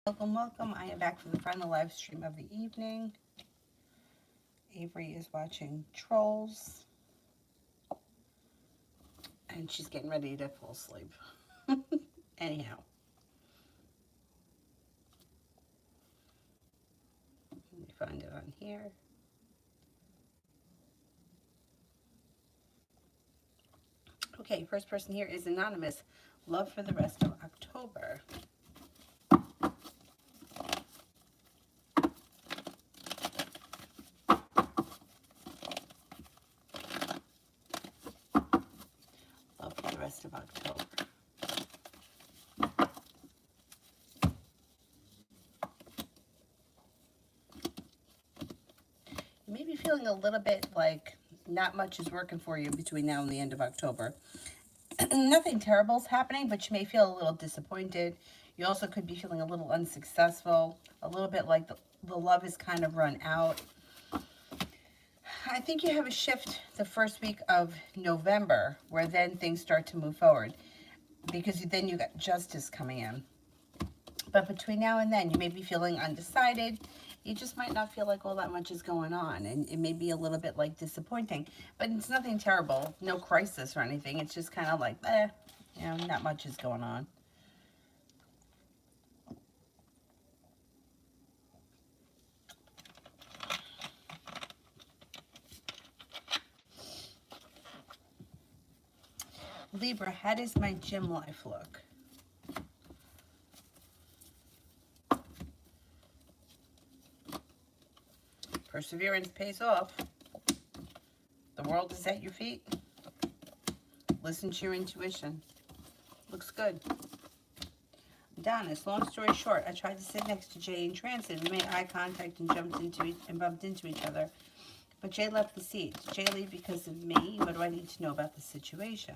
Welcome, welcome. I am back for the final live stream of the evening. Avery is watching Trolls, and she's getting ready to fall asleep. Anyhow, let me find it on here. Okay, first person here is Anonymous. Love for the rest of October. Love for the rest of October. You may be feeling a little bit like not much is working for you between now and the end of October. Nothing terrible is happening, but you may feel a little disappointed. You also could be feeling a little unsuccessful, a little bit like the love is kind of run out. I think you have a shift the first week of November where then things start to move forward because then you got justice coming in. But between now and then, you may be feeling undecided. You just might not feel like all that much is going on, and it may be a little bit like disappointing, but it's nothing terrible, no crisis or anything. It's just kind of like, not much is going on. Libra, how does my gym life look? Perseverance pays off. The world is at your feet. Listen to your intuition. Looks good. Adonis, long story short, I tried to sit next to Jay in transit. We made eye contact and bumped into each other. But Jay left the seat. Did Jay leave because of me? What do I need to know about the situation?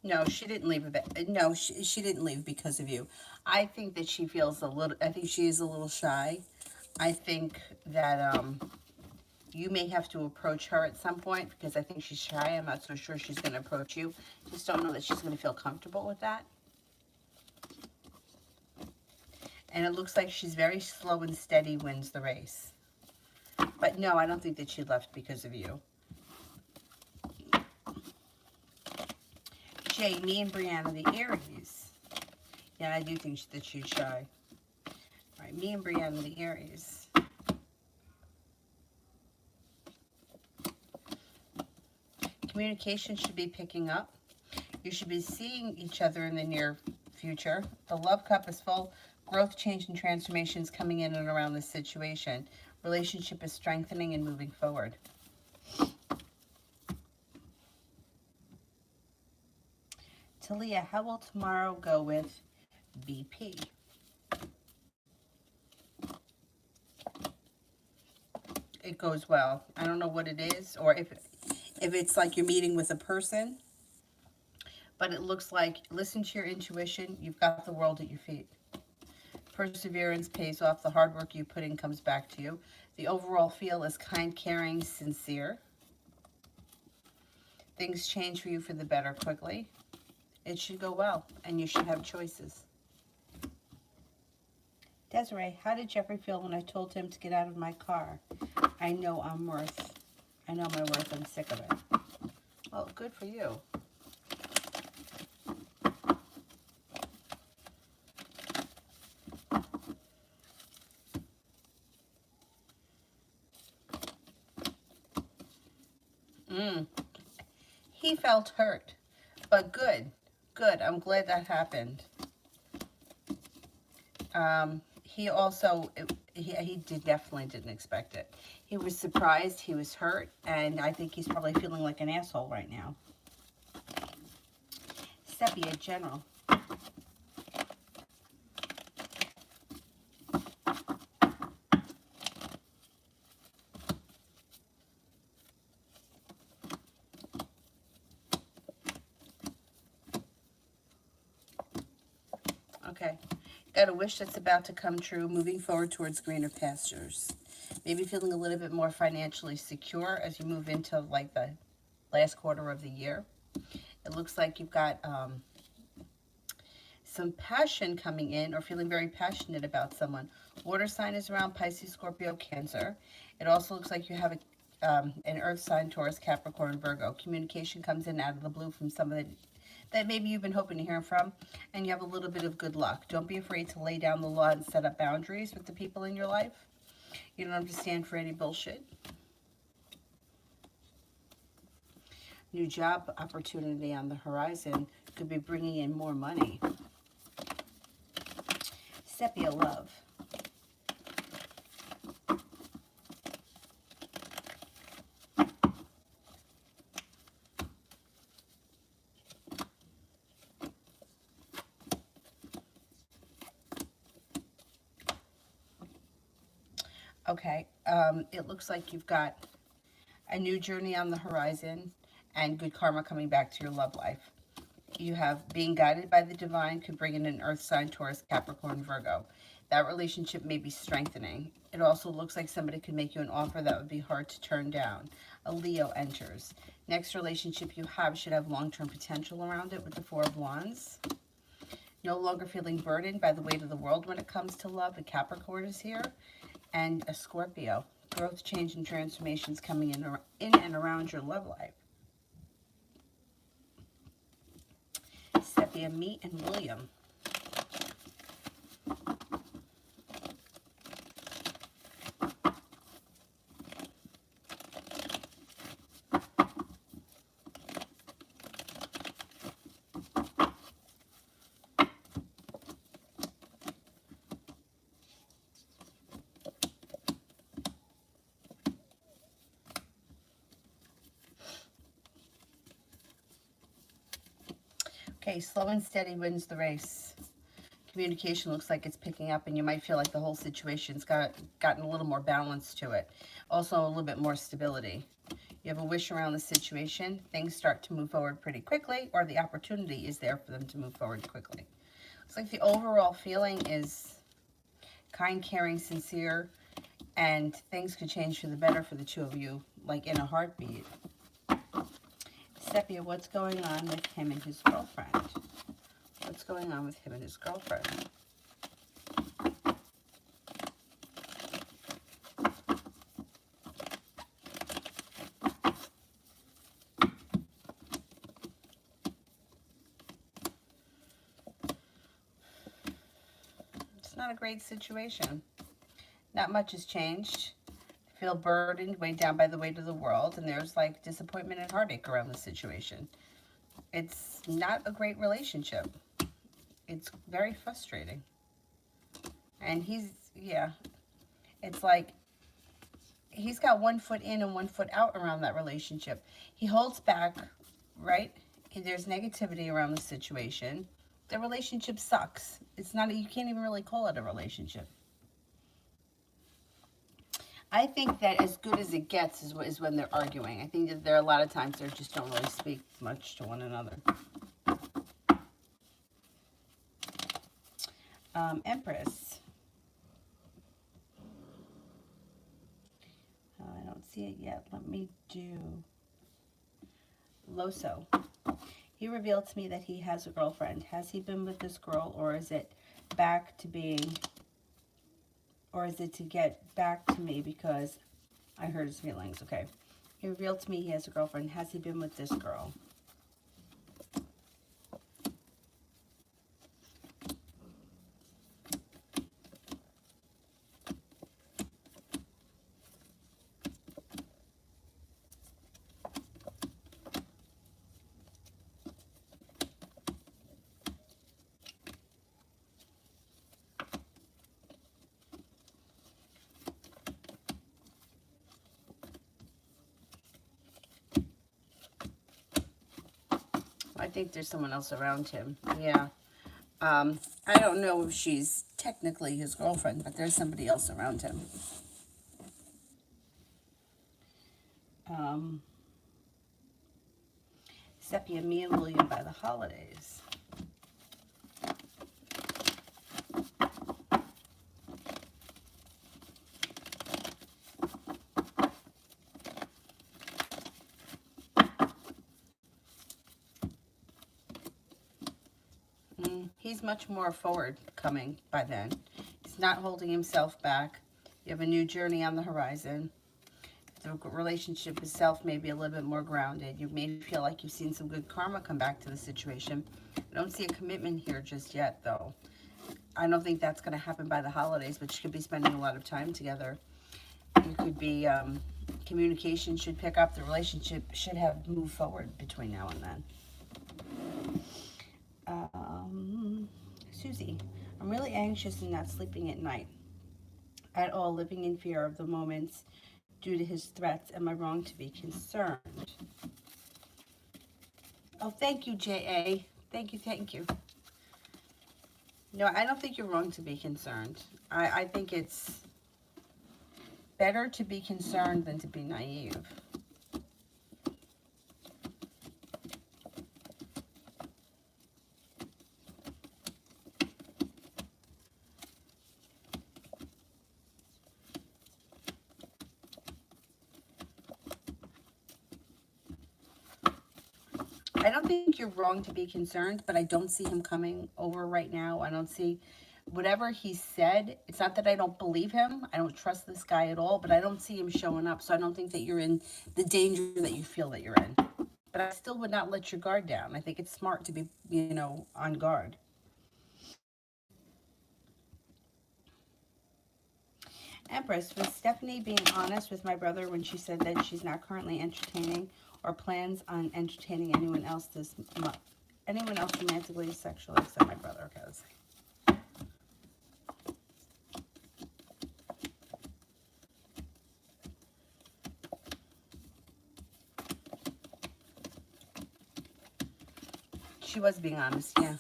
No, she didn't leave. No, she didn't leave because of you. I think that she feels a little, I think she is a little shy. I think that you may have to approach her at some point because I think she's shy. I'm not so sure she's going to approach you. Just don't know that she's going to feel comfortable with that. And it looks like she's very slow and steady wins the race. But no, I don't think that she left because of you. Jay, me and Brianna, the Aries. Yeah, I do think that she's shy. All right, me and Brianna, the Aries. Communication should be picking up. You should be seeing each other in the near future. The love cup is full. Growth, change, and transformations coming in and around this situation. Relationship is strengthening and moving forward. Talia, how will tomorrow go with BP? It goes well. I don't know what it is, or if it's like you're meeting with a person, but it looks like, listen to your intuition. You've got the world at your feet. Perseverance pays off. The hard work you put in comes back to you. The overall feel is kind, caring, sincere. Things change for you for the better quickly. It should go well, and you should have choices. Desiree, how did Jeffrey feel when I told him to get out of my car? I know my worth. I'm sick of it. Well, good for you. He felt hurt, but good. Good. I'm glad that happened. He also, he definitely didn't expect it. He was surprised, he was hurt, and I think he's probably feeling like an asshole right now. Sepia, General. Okay. Got a wish that's about to come true, moving forward towards greener pastures. Maybe feeling a little bit more financially secure as you move into like the last quarter of the year. It looks like you've got some passion coming in, or feeling very passionate about someone. Water sign is around: Pisces, Scorpio, Cancer. It also looks like you have an earth sign: Taurus, Capricorn, Virgo. Communication comes in out of the blue from somebody that maybe you've been hoping to hear from, and you have a little bit of good luck. Don't be afraid to lay down the law and set up boundaries with the people in your life. You don't have to stand for any bullshit. New job opportunity on the horizon could be bringing in more money. Sepia love. Okay, it looks like you've got a new journey on the horizon and good karma coming back to your love life. You have being guided by the divine, could bring in an earth sign: Taurus, Capricorn, Virgo. That relationship may be strengthening. It also looks like somebody could make you an offer that would be hard to turn down. A Leo enters. Next relationship you have should have long-term potential around it with the Four of Wands. No longer feeling burdened by the weight of the world when it comes to love. A Capricorn is here. And a Scorpio. Growth, change, and transformations coming in and around your love life. Sepia, me, and William. Okay, slow and steady wins the race. Communication looks like it's picking up, and you might feel like the whole situation's gotten a little more balance to it. Also, a little bit more stability. You have a wish around the situation. Things start to move forward pretty quickly, or the opportunity is there for them to move forward quickly. Looks like the overall feeling is kind, caring, sincere, and things could change for the better for the two of you, like in a heartbeat. Sepia, what's going on with him and his girlfriend? What's going on with him and his girlfriend? It's not a great situation. Not much has changed. Feel burdened, weighed down by the weight of the world, and there's like disappointment and heartache around the situation. It's not a great relationship. It's very frustrating. And it's like he's got 1 foot in and 1 foot out around that relationship. He holds back, right? There's negativity around the situation. The relationship sucks. It's not, you can't even really call it a relationship. I think that as good as it gets is when they're arguing. I think that there are a lot of times they just don't really speak much to one another. Empress. I don't see it yet. Let me do Loso. He revealed to me that he has a girlfriend. Has he been with this girl, or is it back to being, or is it to get back to me because I hurt his feelings? Okay. He revealed to me he has a girlfriend. Has he been with this girl? I think there's someone else around him. Yeah. I don't know if she's technically his girlfriend, but there's somebody else around him. Sepia, me, and William by the holidays. He's much more forward coming by then. He's not holding himself back. You have a new journey on the horizon. The relationship itself may be a little bit more grounded. You may feel like you've seen some good karma come back to the situation. I don't see a commitment here just yet, though. I don't think that's going to happen by the holidays, but you could be spending a lot of time together. You could be, communication should pick up. The relationship should have moved forward between now and then. Susie, I'm really anxious and not sleeping at night at all, living in fear of the moments due to his threats. Am I wrong to be concerned? Oh, thank you, J.A. Thank you, thank you. No, I don't think you're wrong to be concerned. I think it's better to be concerned than to be naive. I don't think you're wrong to be concerned, but I don't see him coming over right now. I don't see whatever he said. It's not that I don't believe him. I don't trust this guy at all, but I don't see him showing up. So I don't think that you're in the danger that you feel that you're in. But I still would not let your guard down. I think it's smart to be, on guard. Empress, was Stephanie being honest with my brother when she said that she's not currently entertaining or plans on entertaining anyone else this month? Anyone else romantically, sexually, except my brother? Okay, let's see. She was being honest, yeah.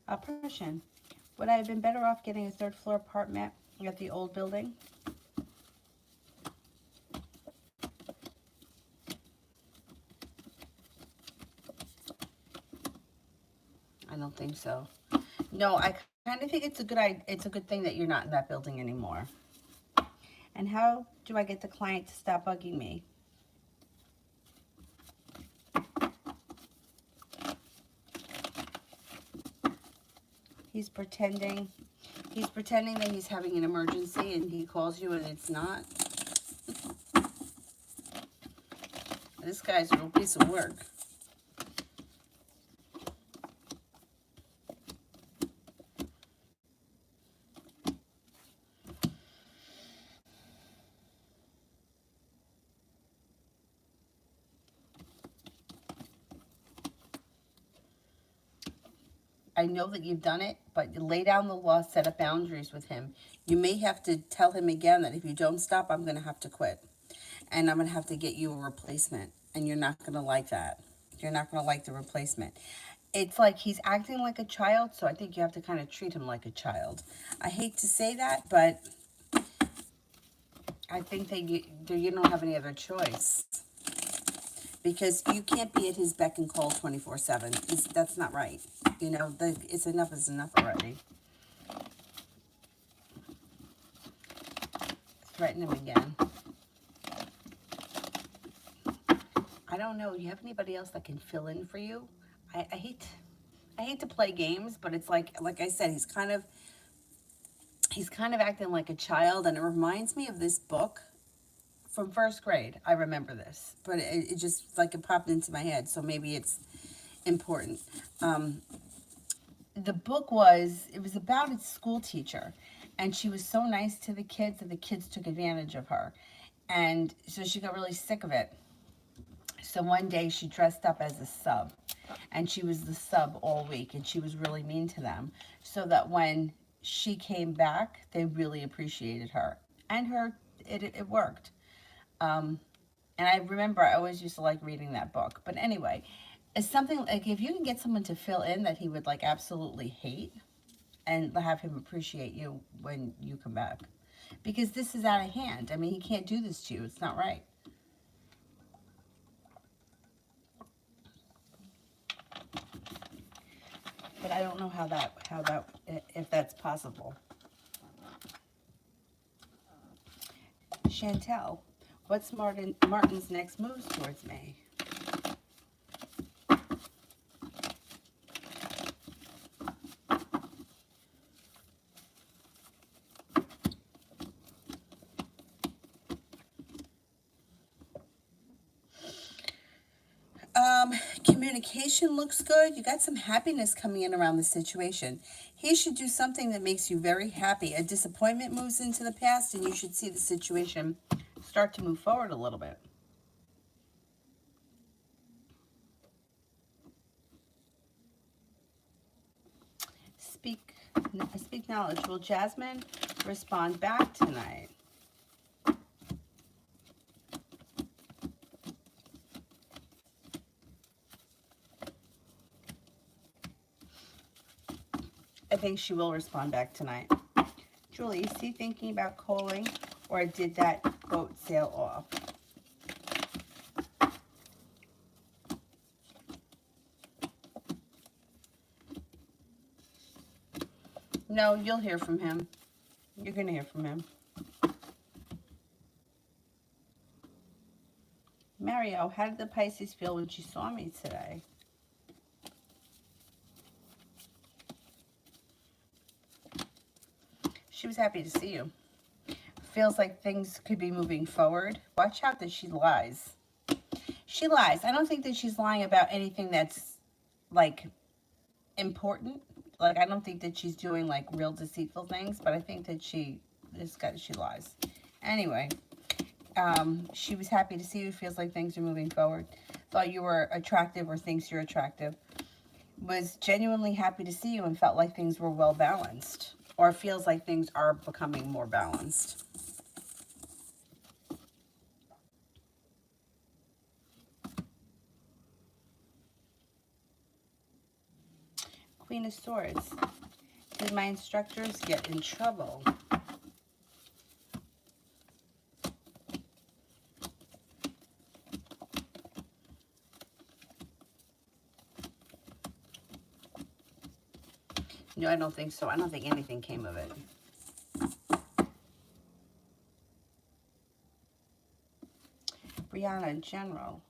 Oppression. Would I have been better off getting a third floor apartment at the old building? I don't think so. No, I kind of think it's a good thing that you're not in that building anymore. And how do I get the client to stop bugging me? He's pretending that he's having an emergency and he calls you and it's not. This guy's a real piece of work. I know that you've done it, but you lay down the law, set up boundaries with him. You may have to tell him again that if you don't stop, I'm going to have to quit. And I'm going to have to get you a replacement. And you're not going to like that. You're not going to like the replacement. It's like he's acting like a child, so I think you have to kind of treat him like a child. I hate to say that, but I think that you don't have any other choice. Because you can't be at his beck and call 24/7. That's not right. It's enough is enough already. Threaten him again. I don't know. Do you have anybody else that can fill in for you? I hate to play games, but it's like I said, he's kind of acting like a child, and it reminds me of this book from first grade. I remember this, but it just it popped into my head, so maybe it's important. The book was about its school teacher, and she was so nice to the kids that the kids took advantage of her, and so she got really sick of it. So one day she dressed up as a sub, and she was the sub all week, and she was really mean to them, so that when she came back, they really appreciated her, and it worked. And I remember I always used to like reading that book. But anyway, it's something like if you can get someone to fill in that he would absolutely hate, and have him appreciate you when you come back. Because this is out of hand. I mean, he can't do this to you. It's not right. But I don't know if that's possible. Chantel, what's Martin's next moves towards me? Communication looks good. You got some happiness coming in around the situation. He should do something that makes you very happy. A disappointment moves into the past, and you should see the situation start to move forward a little bit. Speak knowledge. Will Jasmine respond back tonight? I think she will respond back tonight. Julie, is he thinking about calling, or did that boat sail off? No, you'll hear from him. You're going to hear from him. Mario, how did the Pisces feel when she saw me today? She was happy to see you. Feels like things could be moving forward. Watch out that she lies. She lies. I don't think that she's lying about anything that's, like, important. Like, I don't think that she's doing, like, real deceitful things, but I think that she lies. Anyway, she was happy to see you. Feels like things are moving forward. Thought you were attractive, or thinks you're attractive. Was genuinely happy to see you and felt like things were well balanced. Or feels like things are becoming more balanced. Queen of Swords. Did my instructors get in trouble? No, I don't think so. I don't think anything came of it. Brianna, in general.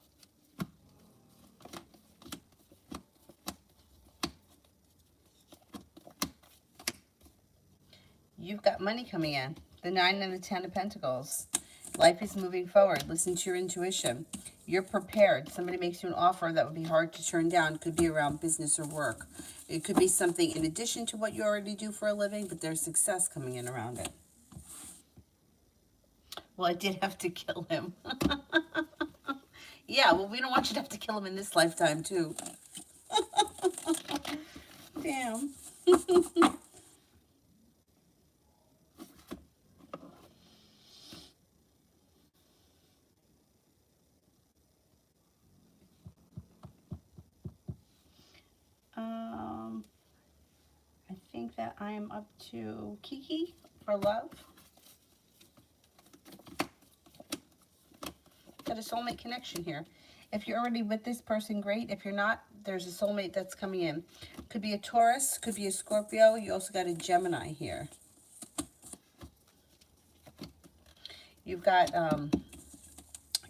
You've got money coming in. The 9 and the 10 of Pentacles. Life is moving forward. Listen to your intuition. You're prepared. Somebody makes you an offer that would be hard to turn down. Could be around business or work. It could be something in addition to what you already do for a living, but there's success coming in around it. Well, I did have to kill him. Yeah, well, we don't want you to have to kill him in this lifetime, too. Damn. I think that I am up to Kiki for love. Got a soulmate connection here. If you're already with this person, great. If you're not, there's a soulmate that's coming in. Could be a Taurus, could be a Scorpio. You also got a Gemini here. You've got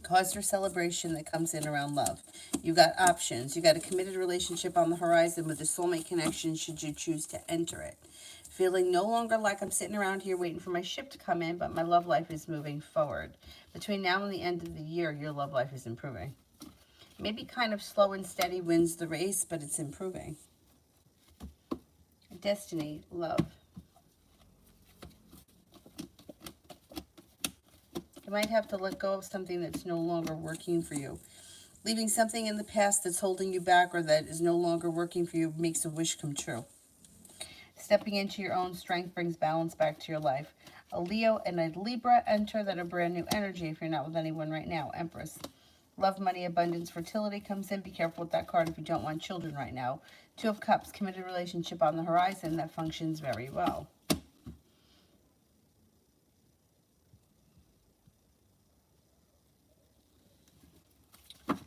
cause for celebration that comes in around love. You've got options. You've got a committed relationship on the horizon with a soulmate connection should you choose to enter it. Feeling no longer like I'm sitting around here waiting for my ship to come in, but my love life is moving forward. Between now and the end of the year, your love life is improving. Maybe kind of slow and steady wins the race, but it's improving. Destiny, love. You might have to let go of something that's no longer working for you. Leaving something in the past that's holding you back or that is no longer working for you makes a wish come true. Stepping into your own strength brings balance back to your life. A Leo and a Libra enter that are brand new energy if you're not with anyone right now. Empress. Love, money, abundance, fertility comes in. Be careful with that card if you don't want children right now. 2 of Cups, committed relationship on the horizon that functions very well.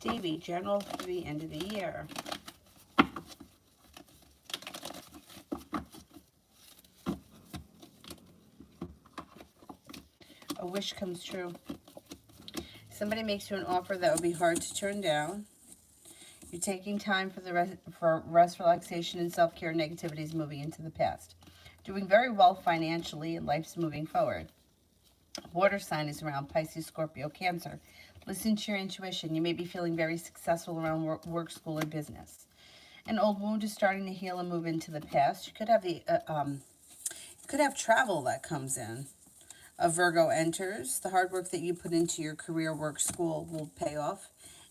Davy, general for the end of the year. A wish comes true. Somebody makes you an offer that would be hard to turn down. You're taking time for rest, relaxation, and self-care. Negativity is moving into the past. Doing very well financially, and life's moving forward. Water sign is around Pisces, Scorpio, Cancer. Listen to your intuition. You may be feeling very successful around work, school, or business. An old wound is starting to heal and move into the past. You could have travel that comes in. A Virgo enters. The hard work that you put into your career, work, school will pay off.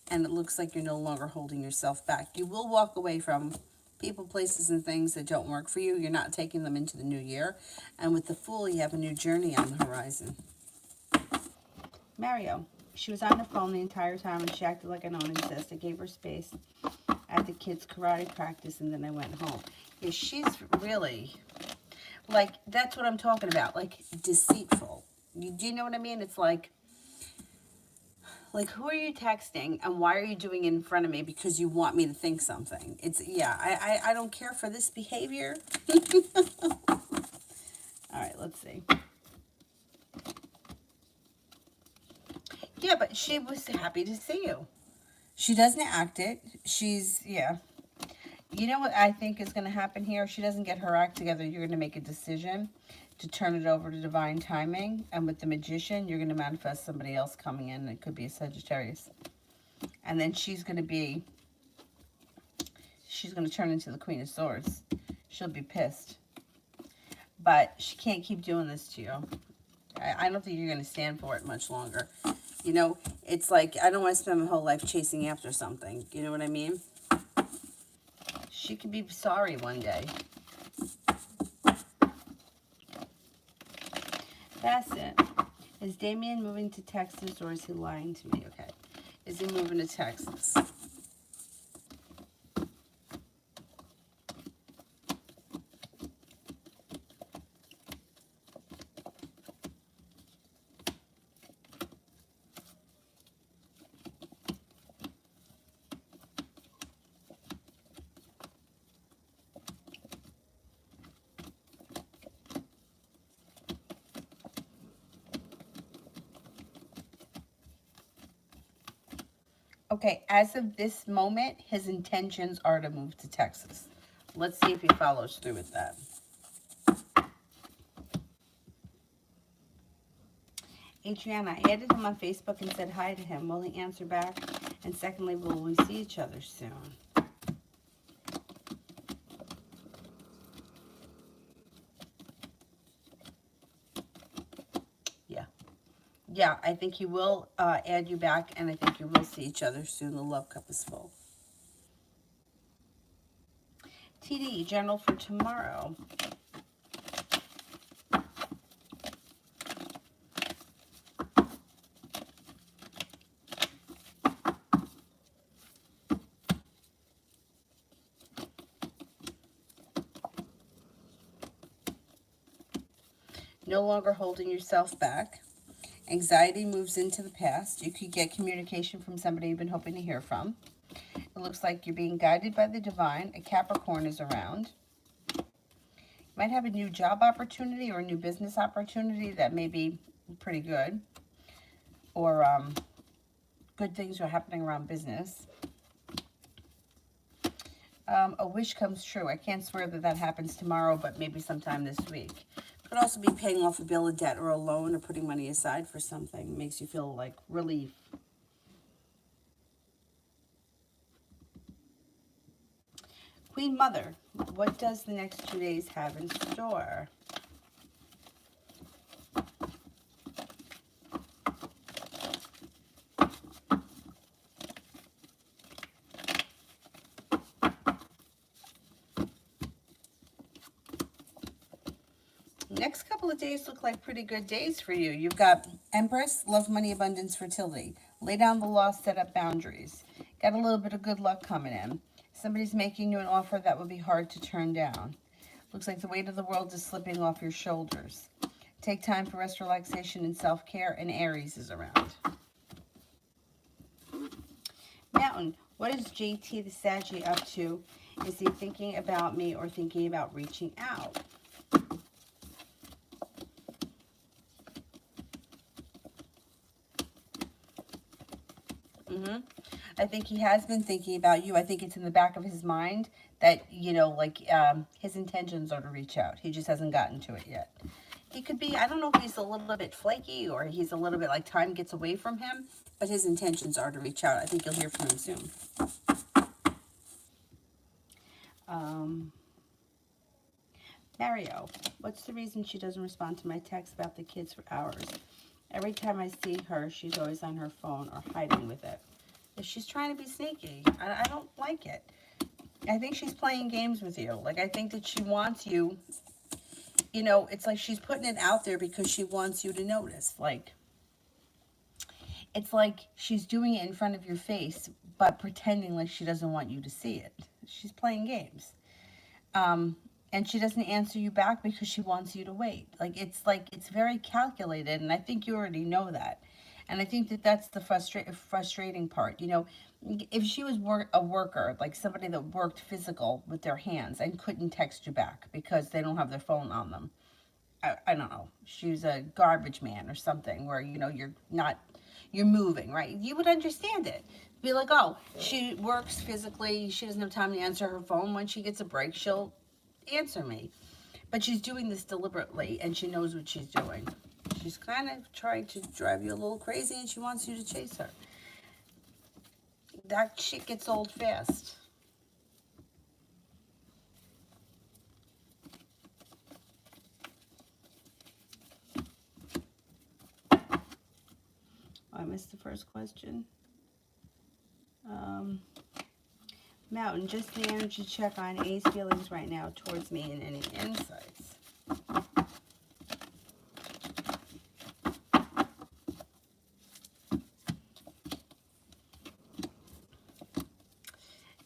And it looks like you're no longer holding yourself back. You will walk away from people, places, and things that don't work for you. You're not taking them into the new year. And with the Fool, you have a new journey on the horizon. Mario. She was on the phone the entire time and she acted like I don't exist. I gave her space at the kids' karate practice and then I went home. Yeah, she's really, like, that's what I'm talking about. Like, deceitful. Do you know what I mean? It's like, who are you texting and why are you doing it in front of me? Because you want me to think something. It's, yeah, I don't care for this behavior. All right, let's see. Yeah, but she was happy to see you. She doesn't act it. She's, yeah. You know what I think is going to happen here? If she doesn't get her act together, you're going to make a decision to turn it over to divine timing. And with the Magician, you're going to manifest somebody else coming in. It could be a Sagittarius. And then she's going to turn into the Queen of Swords. She'll be pissed. But she can't keep doing this to you. I don't think you're going to stand for it much longer. You know, it's like, I don't want to spend my whole life chasing after something. You know what I mean? She could be sorry one day. Facet. Is Damien moving to Texas or is he lying to me? Okay. Is he moving to Texas? Okay, as of this moment, his intentions are to move to Texas. Let's see if he follows through with that. Adriana, I added him on Facebook and said hi to him. Will he answer back? And secondly, will we see each other soon? Yeah, I think he will add you back, and I think you will see each other soon. The love cup is full. TD, general for tomorrow. No longer holding yourself back. Anxiety moves into the past. You could get communication from somebody you've been hoping to hear from. It looks like you're being guided by the divine. A Capricorn is around. You might have a new job opportunity or a new business opportunity that may be pretty good. Or good things are happening around business. A wish comes true. I can't swear that that happens tomorrow, but maybe sometime this week. Could also be paying off a bill of debt or a loan or putting money aside for something. It makes you feel like relief. Queen Mother, what does the next 2 days have in store? Next couple of days look like pretty good days for you. You've got Empress, love, money, abundance, fertility. Lay down the law, set up boundaries. Got a little bit of good luck coming in. Somebody's making you an offer that would be hard to turn down. Looks like the weight of the world is slipping off your shoulders. Take time for rest, relaxation, and self-care, and Aries is around. Mountain, what is JT the Saggy up to? Is he thinking about me or thinking about reaching out? I think he has been thinking about you. I think it's in the back of his mind that, you know, like his intentions are to reach out. He just hasn't gotten to it yet. He could be, I don't know if he's a little bit flaky or he's a little bit like time gets away from him, but his intentions are to reach out. I think you'll hear from him soon. Mario, what's the reason she doesn't respond to my text about the kids for hours? Every time I see her, she's always on her phone or hiding with it. If she's trying to be sneaky, I don't like it. I think she's playing games with you. Like, I think that she wants you, you know, it's like she's putting it out there because she wants you to notice. Like, it's like she's doing it in front of your face, but pretending like she doesn't want you to see it. She's playing games. And she doesn't answer you back because she wants you to wait. Like, it's very calculated, and I think you already know that. And I think that that's the frustrating part. You know, if she was a worker, like somebody that worked physical with their hands and couldn't text you back because they don't have their phone on them. I don't know. She's a garbage man or something where, you know, you're moving, right? You would understand it. Be like, oh, she works physically. She doesn't have time to answer her phone. When she gets a break, she'll answer me. But she's doing this deliberately, and she knows what she's doing. She's kind of trying to drive you a little crazy, and she wants you to chase her. That shit gets old fast. I missed the first question. Mountain, just the energy check on A's feelings right now towards me and any insights.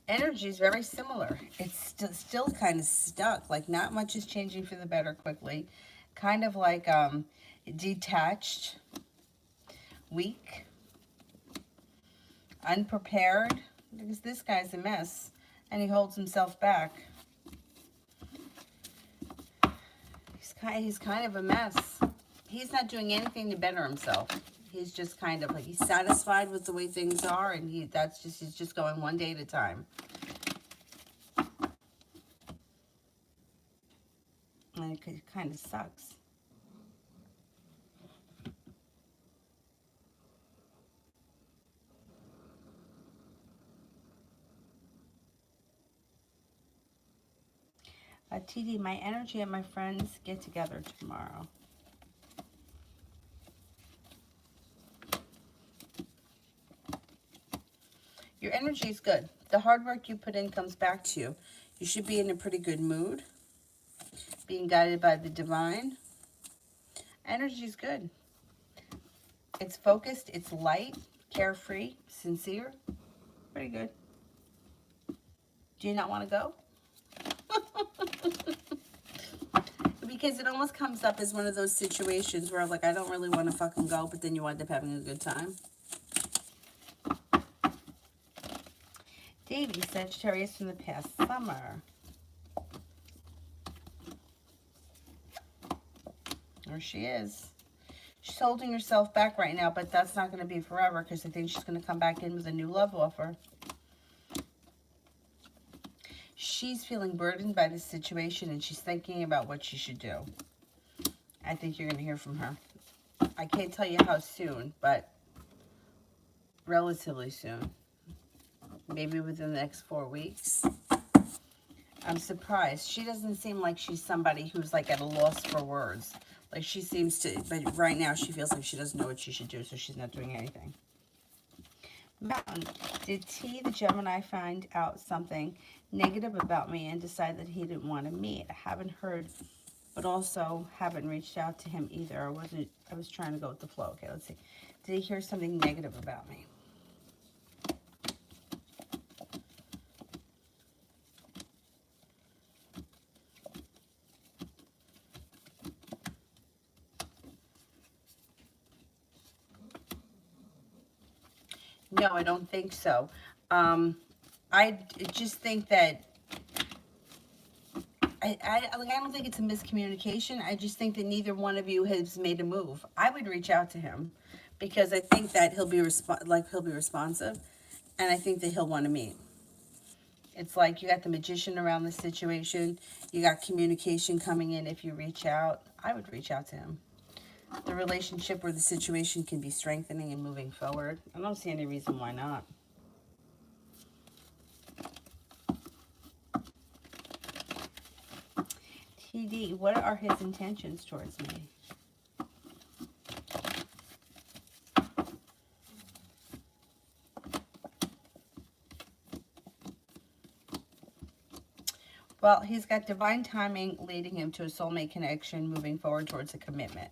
Energy is very similar. It's still kind of stuck. Like, not much is changing for the better quickly. Kind of like detached, weak, unprepared. Because this guy's a mess, and he holds himself back. He's kind of a mess. He's not doing anything to better himself. He's just kind of like, he's satisfied with the way things are, and he's just going one day at a time. And it kind of sucks. TD, my energy and my friends get together tomorrow. Your energy is good. The hard work you put in comes back to you. You should be in a pretty good mood. Being guided by the divine. Energy is good. It's focused. It's light, carefree, sincere. Pretty good. Do you not want to go? Because it almost comes up as one of those situations where, like, I don't really want to fucking go, but then you wind up having a good time. Davy, Sagittarius from the past summer. There she is. She's holding herself back right now, but that's not going to be forever because I think she's going to come back in with a new love offer. She's feeling burdened by this situation, and she's thinking about what she should do. I think you're going to hear from her. I can't tell you how soon, but relatively soon. Maybe within the next 4 weeks. I'm surprised. She doesn't seem like she's somebody who's like at a loss for words. Like, she seems to, but right now she feels like she doesn't know what she should do, so she's not doing anything. Mountain, did T, the Gemini, find out something negative about me and decide that he didn't want to meet? I haven't heard, but also haven't reached out to him either. I was trying to go with the flow. Okay, let's see. Did he hear something negative about me? No, I don't think so. I just think that I don't think it's a miscommunication. I just think that neither one of you has made a move. I would reach out to him because I think that he'll be responsive, and I think that he'll want to meet. It's like you got the Magician around the situation. You got communication coming in if you reach out. I would reach out to him. The relationship or the situation can be strengthening and moving forward. I don't see any reason why not. TD, what are his intentions towards me? Well, he's got divine timing leading him to a soulmate connection, moving forward towards a commitment.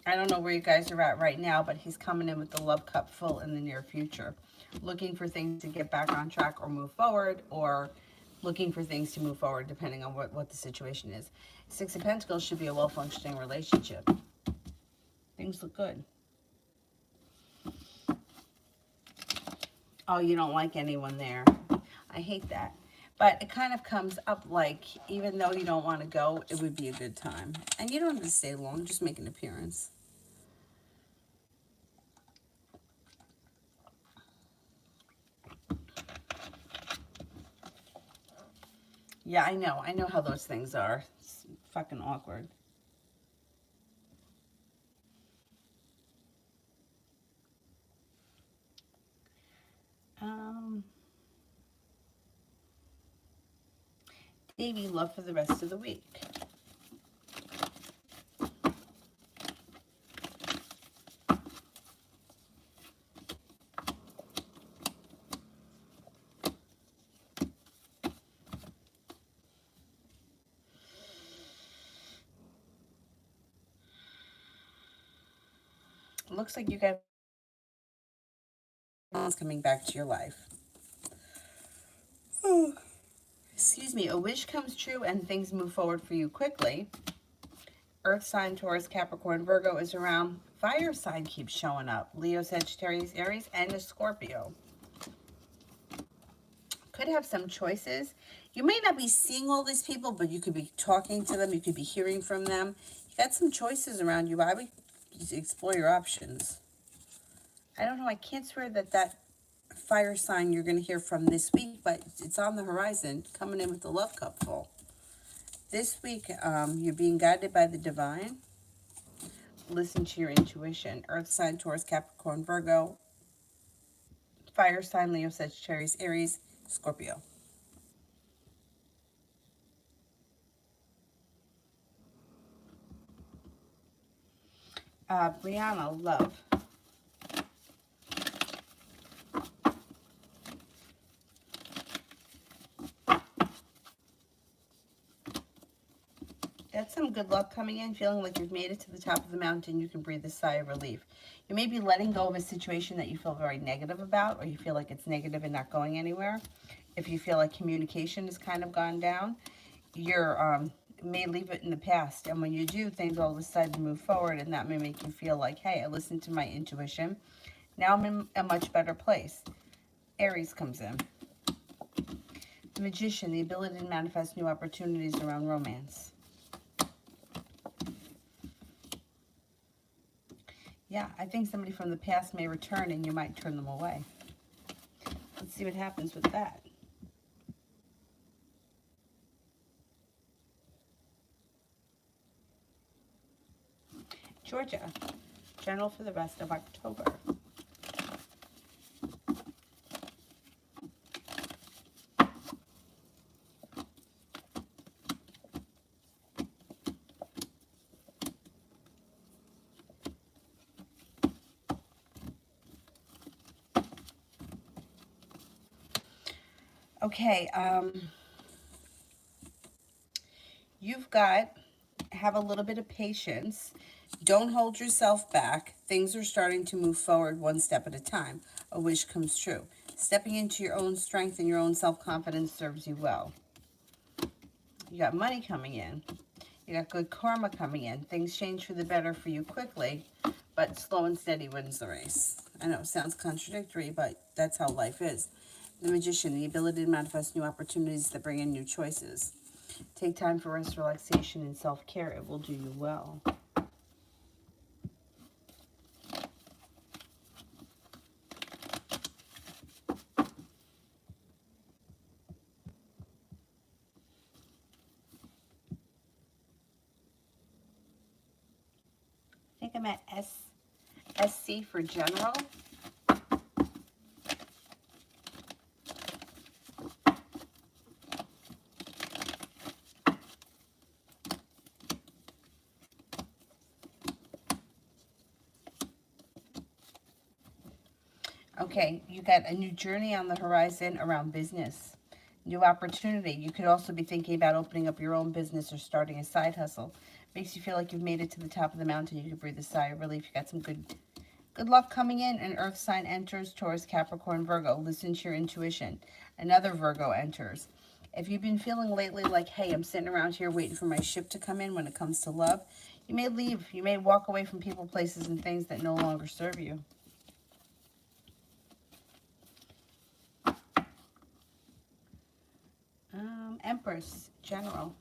I don't know where you guys are at right now, but he's coming in with the love cup full in the near future. Looking for things to get back on track or move forward, or looking for things to move forward depending on what the situation is. Six of Pentacles should be a well-functioning relationship. Things look good. Oh, you don't like anyone there. I hate that. But it kind of comes up like, even though you don't want to go, it would be a good time. And you don't have to stay long, just make an appearance. Yeah, I know. I know how those things are. It's fucking awkward. Baby love for the rest of the week. Looks like you got coming back to your life. Oh, excuse me. A wish comes true and things move forward for you quickly. Earth sign, Taurus, Capricorn, Virgo is around. Fire sign keeps showing up. Leo, Sagittarius, Aries, and a Scorpio. Could have some choices. You may not be seeing all these people, but you could be talking to them. You could be hearing from them. You got some choices around you. I would explore your options. I don't know. I can't swear that fire sign you're going to hear from this week, but it's on the horizon, coming in with the love cup full. This week, you're being guided by the divine. Listen to your intuition. Earth sign, Taurus, Capricorn, Virgo. Fire sign, Leo, Sagittarius, Aries, Scorpio. Brianna, love. That's some good luck coming in, feeling like you've made it to the top of the mountain. You can breathe a sigh of relief. You may be letting go of a situation that you feel very negative about, or you feel like it's negative and not going anywhere. If you feel like communication has kind of gone down, you're may leave it in the past. And when you do, things all of a sudden move forward, and that may make you feel like, hey, I listened to my intuition. Now I'm in a much better place. Aries comes in. The Magician, the ability to manifest new opportunities around romance. Yeah, I think somebody from the past may return and you might turn them away. Let's see what happens with that. Georgia, general for the rest of October. Okay, you've got, have a little bit of patience. Don't hold yourself back. Things are starting to move forward one step at a time. A wish comes true. Stepping into your own strength and your own self-confidence serves you well. You got money coming in. You got good karma coming in. Things change for the better for you quickly, but slow and steady wins the race. I know it sounds contradictory, but that's how life is. The Magician, the ability to manifest new opportunities that bring in new choices. Take time for rest, relaxation, and self-care. It will do you well. I'm at SC for general. Okay, you got a new journey on the horizon around business. New opportunity. You could also be thinking about opening up your own business or starting a side hustle. Makes you feel like you've made it to the top of the mountain. You can breathe a sigh of relief. You got some good luck coming in. An earth sign enters, Taurus, Capricorn, Virgo. Listen to your intuition. Another Virgo enters. If you've been feeling lately like, hey, I'm sitting around here waiting for my ship to come in when it comes to love, you may leave. You may walk away from people, places, and things that no longer serve you. Empress, general.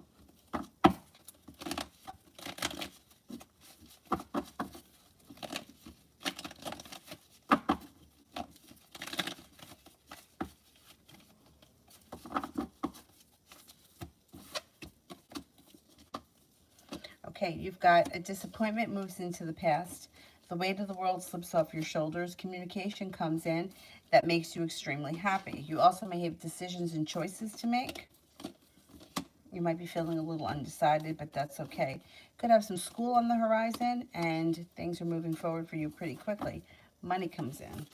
Okay, you've got a disappointment moves into the past. The weight of the world slips off your shoulders. Communication comes in that makes you extremely happy. You also may have decisions and choices to make. You might be feeling a little undecided, but that's okay. Could have some school on the horizon, and things are moving forward for you pretty quickly. Money comes in.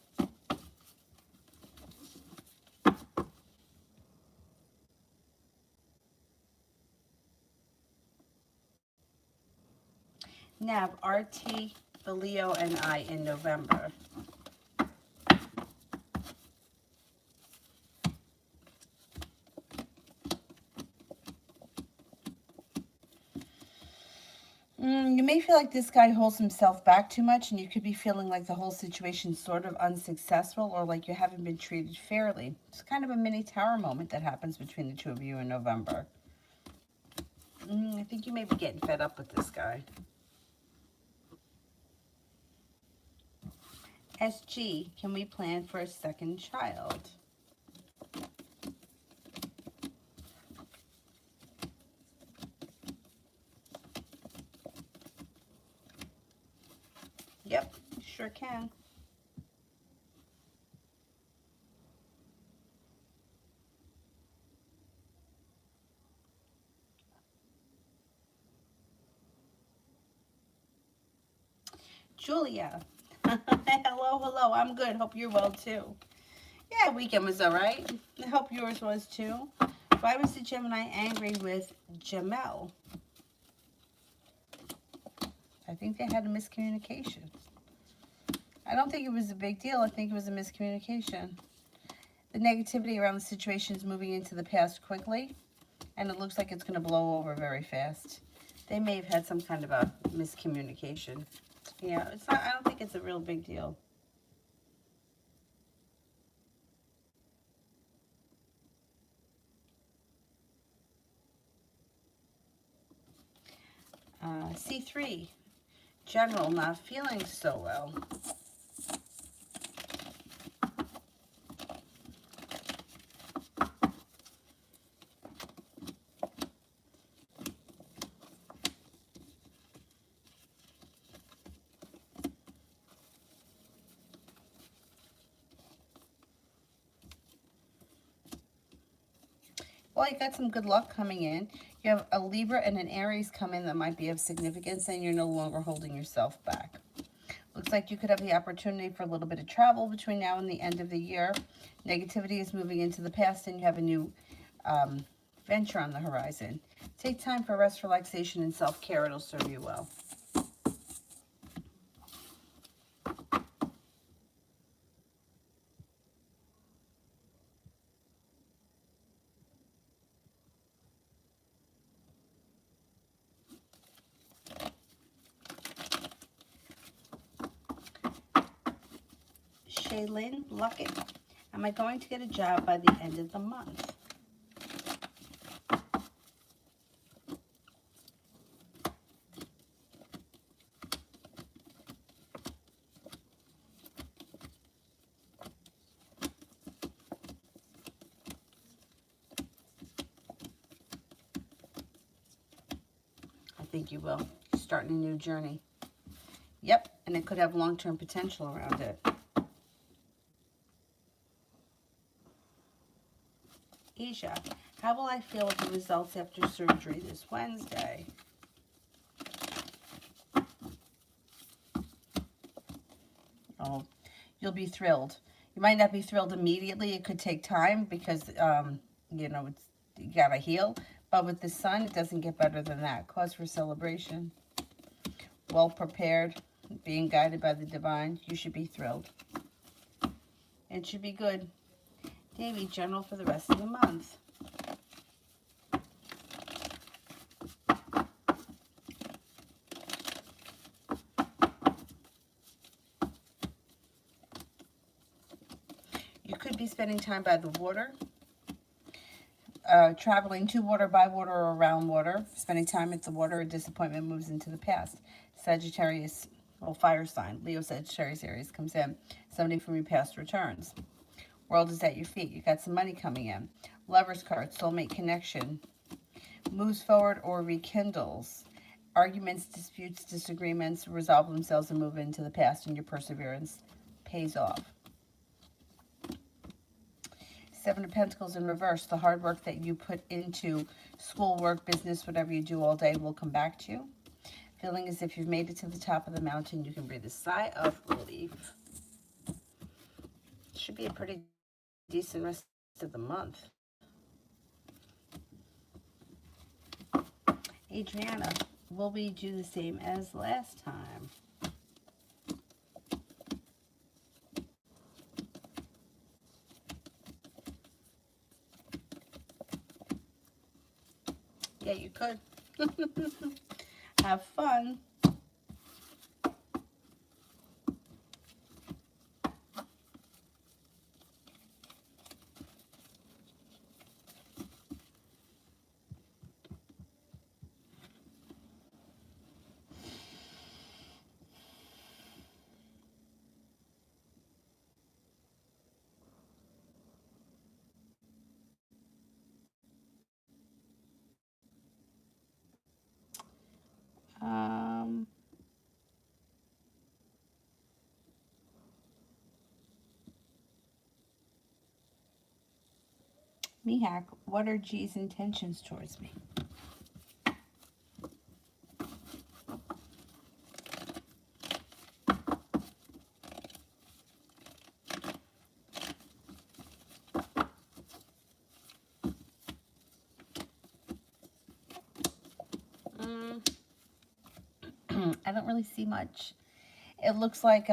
Nav, RT, the Leo, and I in November. You may feel like this guy holds himself back too much, and you could be feeling like the whole situation's sort of unsuccessful or like you haven't been treated fairly. It's kind of a mini tower moment that happens between the two of you in November. I think you may be getting fed up with this guy. SG, can we plan for a second child? Yep, sure can. Julia. Hello. I'm good. Hope you're well too. Yeah, weekend was all right. I hope yours was too. Why was the Gemini angry with Jamel? I think they had a miscommunication. I don't think it was a big deal. I think it was a miscommunication. The negativity around the situation is moving into the past quickly, and it looks like it's going to blow over very fast. They may have had some kind of a miscommunication. Yeah, it's not. I don't think it's a real big deal. C3, general, not feeling so well. Well, you got some good luck coming in. You have a Libra and an Aries come in that might be of significance, and you're no longer holding yourself back. Looks like you could have the opportunity for a little bit of travel between now and the end of the year. Negativity is moving into the past, and you have a new venture on the horizon. Take time for rest, relaxation, and self-care. It'll serve you well. Shaylin Luckett. Am I going to get a job by the end of the month? I think you will. You're starting a new journey. Yep, and it could have long-term potential around it. Asia, how will I feel with the results after surgery this Wednesday? Oh, you'll be thrilled. You might not be thrilled immediately. It could take time because, you know, you gotta heal. But with the sun, it doesn't get better than that. Cause for celebration. Well prepared, being guided by the divine. You should be thrilled. It should be good. Davy, general for the rest of the month. You could be spending time by the water, traveling to water, by water, or around water. Spending time at the water, a disappointment moves into the past. Sagittarius, well, fire sign. Leo, Sagittarius, Aries comes in. Somebody from your past returns. World is at your feet. You got some money coming in. Lover's card, soulmate connection. Moves forward or rekindles. Arguments, disputes, disagreements resolve themselves and move into the past, and your perseverance pays off. Seven of Pentacles in reverse. The hard work that you put into school, work, business, whatever you do all day will come back to you. Feeling as if you've made it to the top of the mountain, you can breathe a sigh of relief. Should be a pretty decent rest of the month. Adriana, will we do the same as last time? Yeah, you could. Have fun. Mihak, what are G's intentions towards me? I don't really see much. It looks like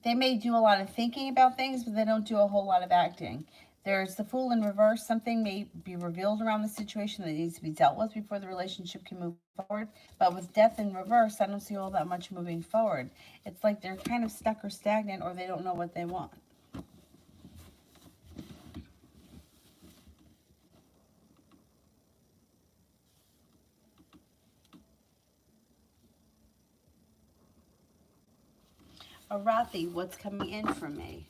they may do a lot of thinking about things, but they don't do a whole lot of acting. There's the Fool in reverse. Something may be revealed around the situation that needs to be dealt with before the relationship can move forward. But with Death in reverse, I don't see all that much moving forward. It's like they're kind of stuck or stagnant, or they don't know what they want. Arathi, what's coming in from me?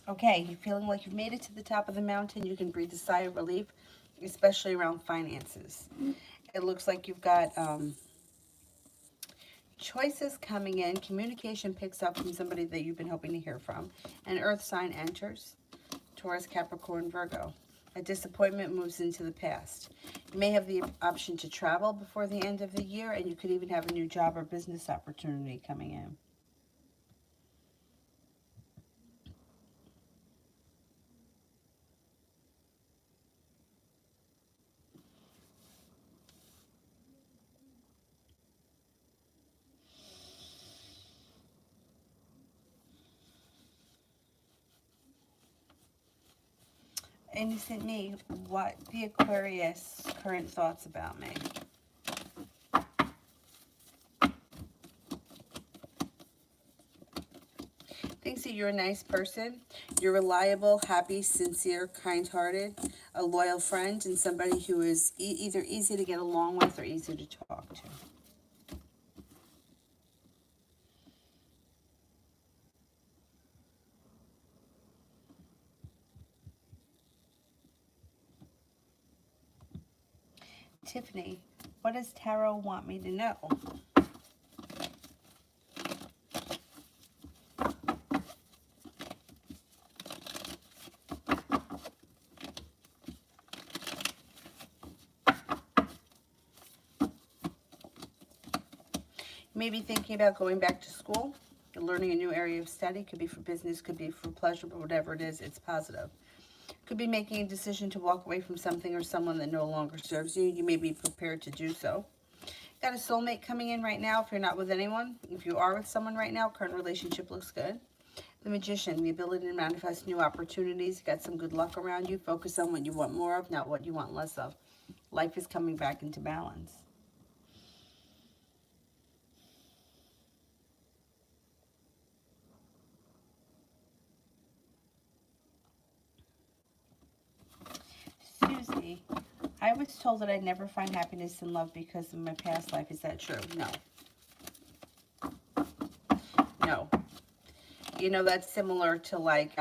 Okay, you're feeling like you've made it to the top of the mountain. You can breathe a sigh of relief, especially around finances. It looks like you've got choices coming in. Communication picks up from somebody that you've been hoping to hear from. An earth sign enters. Taurus, Capricorn, Virgo. A disappointment moves into the past. You may have the option to travel before the end of the year, and you could even have a new job or business opportunity coming in. And you sent me, what the Aquarius current thoughts about me? Thinks that you're a nice person. You're reliable, happy, sincere, kind-hearted, a loyal friend, and somebody who is either easy to get along with or easy to talk to. Tiffany, what does Tarot want me to know? Maybe thinking about going back to school, learning a new area of study. Could be for business, could be for pleasure, but whatever it is, it's positive. Could be making a decision to walk away from something or someone that no longer serves you. You may be prepared to do so. Got a soulmate coming in right now if you're not with anyone. If you are with someone right now, current relationship looks good. The Magician, the ability to manifest new opportunities. You got some good luck around you. Focus on what you want more of, not what you want less of. Life is coming back into balance. Susie, I was told that I'd never find happiness in love because of my past life. Is that true? No. No. You know, that's similar to like,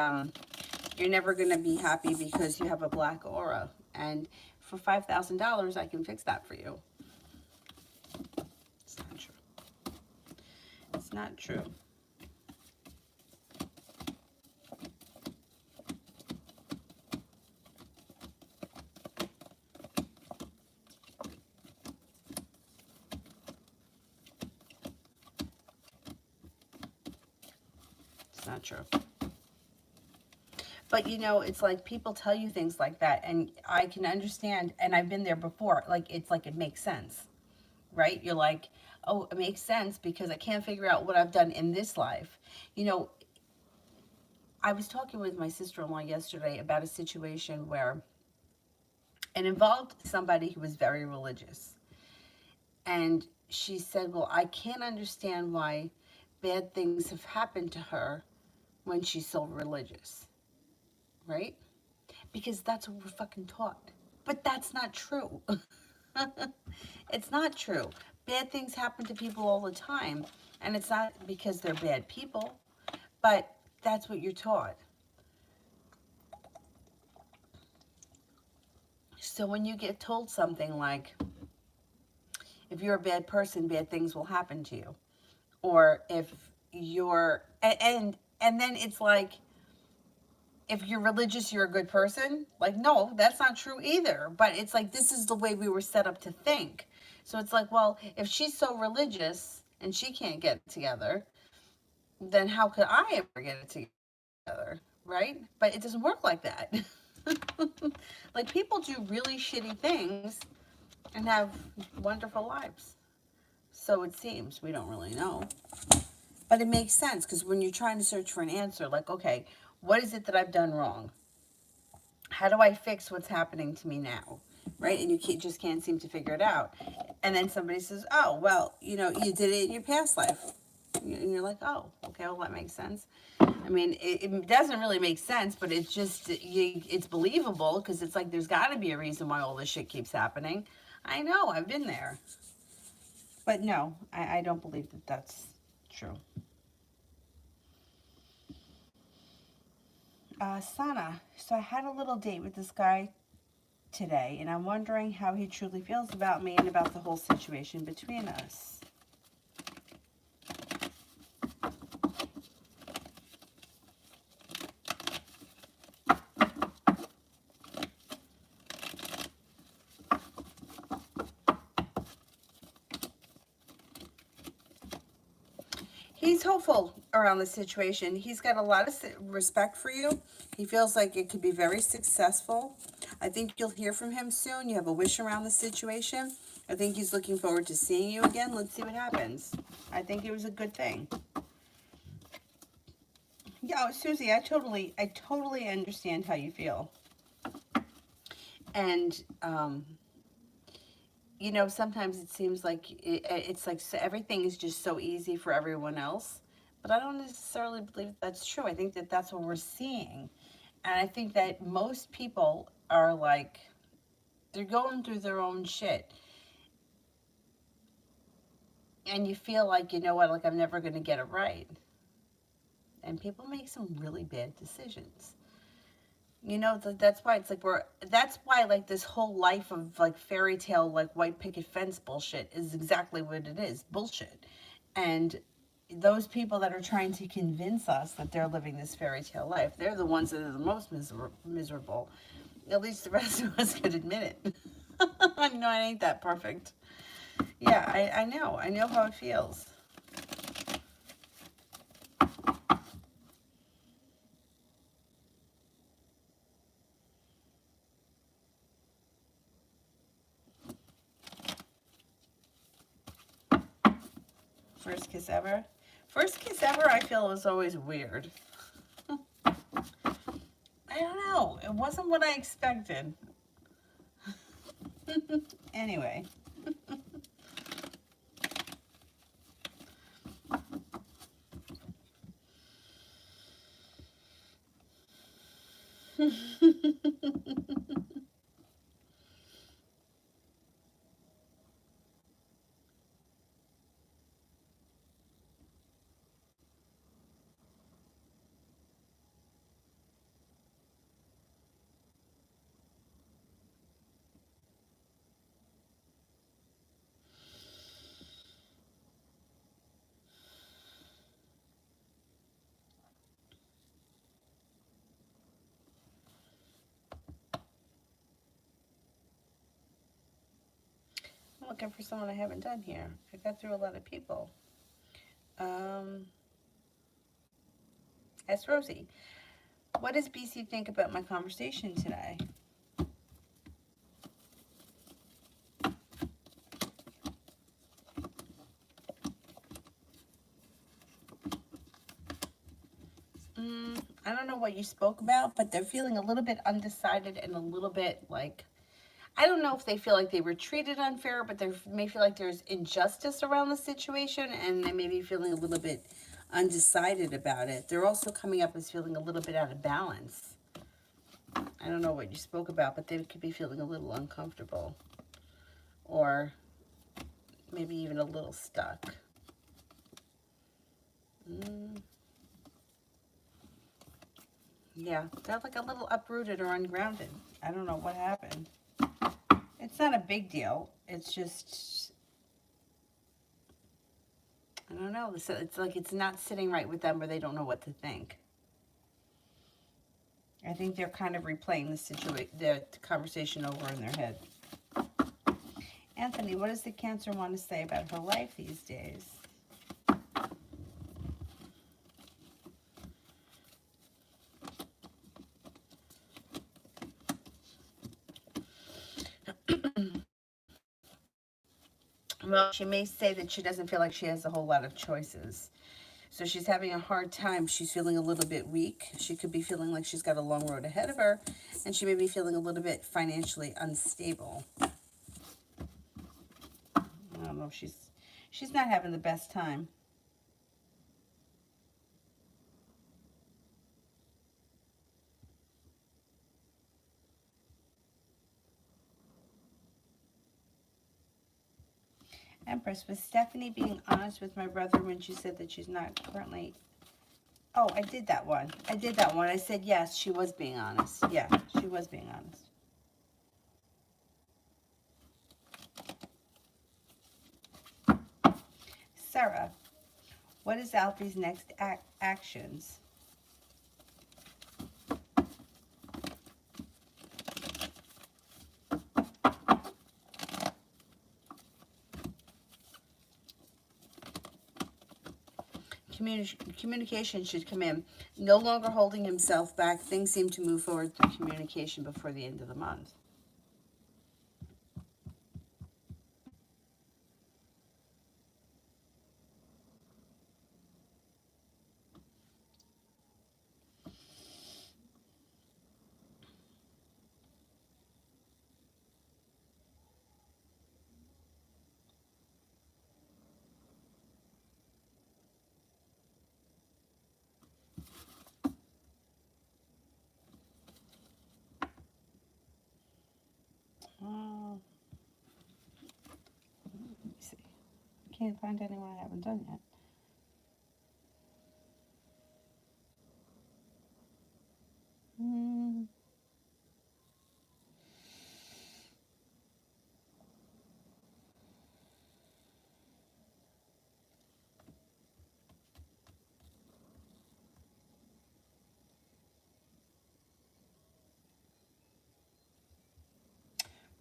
you're never going to be happy because you have a black aura. And for $5,000, I can fix that for you. It's not true. It's not true. It's not true. But, you know, it's like people tell you things like that, and I can understand, and I've been there before. Like, it's like it makes sense, right? You're like, oh, it makes sense because I can't figure out what I've done in this life. You know, I was talking with my sister-in-law yesterday about a situation where it involved somebody who was very religious. And she said, well, I can't understand why bad things have happened to her when she's so religious, right? Because that's what we're fucking taught. But that's not true. It's not true. Bad things happen to people all the time. And it's not because they're bad people, but that's what you're taught. So when you get told something like, if you're a bad person, bad things will happen to you. Or if you're, and then it's like, if you're religious, you're a good person. Like, no, that's not true either. But it's like, this is the way we were set up to think. So it's like, well, if she's so religious and she can't get it together, then how could I ever get it together, right? But it doesn't work like that. Like, people do really shitty things and have wonderful lives. So it seems. We don't really know. But it makes sense, because when you're trying to search for an answer, like, okay, what is it that I've done wrong? How do I fix what's happening to me now? Right? And you just can't seem to figure it out. And then somebody says, oh, well, you know, you did it in your past life. And you're like, oh, okay, well, that makes sense. I mean, it doesn't really make sense, but it's just, it's believable, because it's like, there's got to be a reason why all this shit keeps happening. I know, I've been there. But no, I don't believe that that's true. Sana, so I had a little date with this guy today, and I'm wondering how he truly feels about me and about the whole situation between us. He's hopeful around the situation. He's got a lot of respect for you. He feels like it could be very successful. I think you'll hear from him soon. You have a wish around the situation. I think he's looking forward to seeing you again. Let's see what happens. I think it was a good thing. Yeah, Susie, I totally understand how you feel. And, you know, sometimes it seems like it's like everything is just so easy for everyone else. But I don't necessarily believe that's true. I think that that's what we're seeing. And I think that most people are like, they're going through their own shit. And you feel like, you know what, like I'm never going to get it right. And people make some really bad decisions. You know, that's why it's like that's why like this whole life of like fairy tale, like white picket fence bullshit is exactly what it is, bullshit. And those people that are trying to convince us that they're living this fairy tale life, they're the ones that are the most miserable. At least the rest of us could admit it. I know I ain't that perfect. Yeah, I know how it feels. First kiss ever. First kiss ever, I feel, was always weird. I don't know. It wasn't what I expected. Anyway. I'm looking for someone I haven't done here. I got through a lot of people. Ask Rosie. What does BC think about my conversation today? I don't know what you spoke about, but they're feeling a little bit undecided and a little bit like, I don't know if they feel like they were treated unfair, but they may feel like there's injustice around the situation, and they may be feeling a little bit undecided about it. They're also coming up as feeling a little bit out of balance. I don't know what you spoke about, but they could be feeling a little uncomfortable, or maybe even a little stuck. Yeah, they're like a little uprooted or ungrounded. I don't know what happened. It's not a big deal. It's just, I don't know. It's like it's not sitting right with them, or they don't know what to think. I think they're kind of replaying the conversation over in their head. Anthony, what does the Cancer want to say about her life these days? Well, she may say that she doesn't feel like she has a whole lot of choices. So she's having a hard time. She's feeling a little bit weak. She could be feeling like she's got a long road ahead of her. And she may be feeling a little bit financially unstable. I don't know if she's not having the best time. Empress, was Stephanie being honest with my brother when she said that she's not currently... Oh, I did that one. I said yes, she was being honest. Yeah, she was being honest. Sarah, what is Alfie's next actions? Communication should come in. No longer holding himself back. Things seem to move forward through communication before the end of the month. can't find anyone I haven't done yet.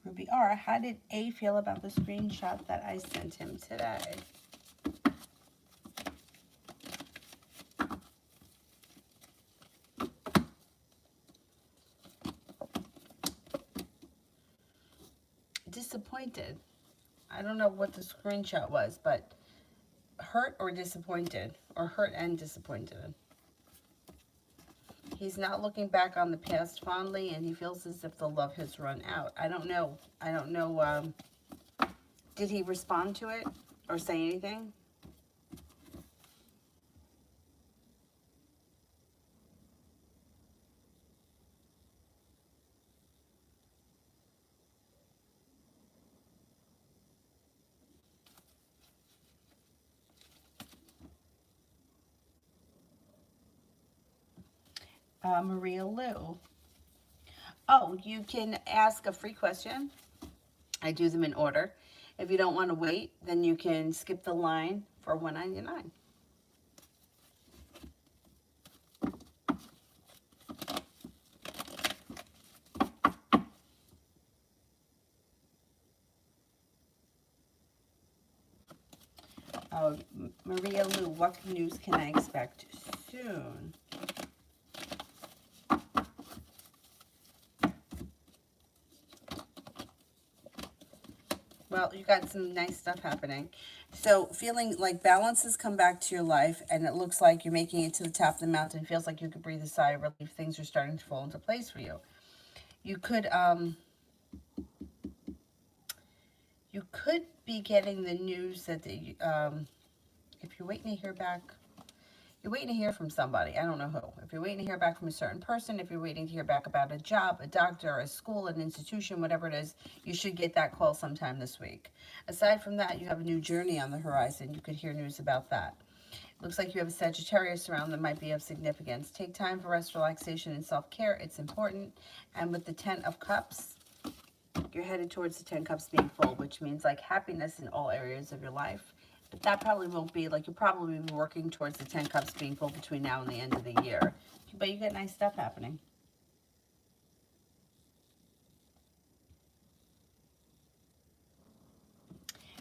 Ruby R, how did A feel about the screenshot that I sent him today? Disappointed. I don't know what the screenshot was, but hurt or disappointed, or hurt and disappointed. He's not looking back on the past fondly, and he feels as if the love has run out. I don't know. Did he respond to it or say anything? Maria Lou. Oh, you can ask a free question. I do them in order. If you don't want to wait, then you can skip the line for $1.99. Maria Lou, what news can I expect soon? Well, you got some nice stuff happening. So feeling like balance has come back to your life, and it looks like you're making it to the top of the mountain. Feels like you could breathe a sigh of relief. Things are starting to fall into place for you. You could be getting the news that if you're waiting to hear back, you're waiting to hear from somebody. I don't know who. If you're waiting to hear back from a certain person, if you're waiting to hear back about a job, a doctor, a school, an institution, whatever it is, you should get that call sometime this week. Aside from that, you have a new journey on the horizon. You could hear news about that. Looks like you have a Sagittarius around that might be of significance. Take time for rest, relaxation, and self-care. It's important. And with the 10 of Cups, you're headed towards the 10 Cups being full, which means like happiness in all areas of your life. But that probably won't be, like, you'll probably be working towards the 10 Cups being full between now and the end of the year. But you got nice stuff happening.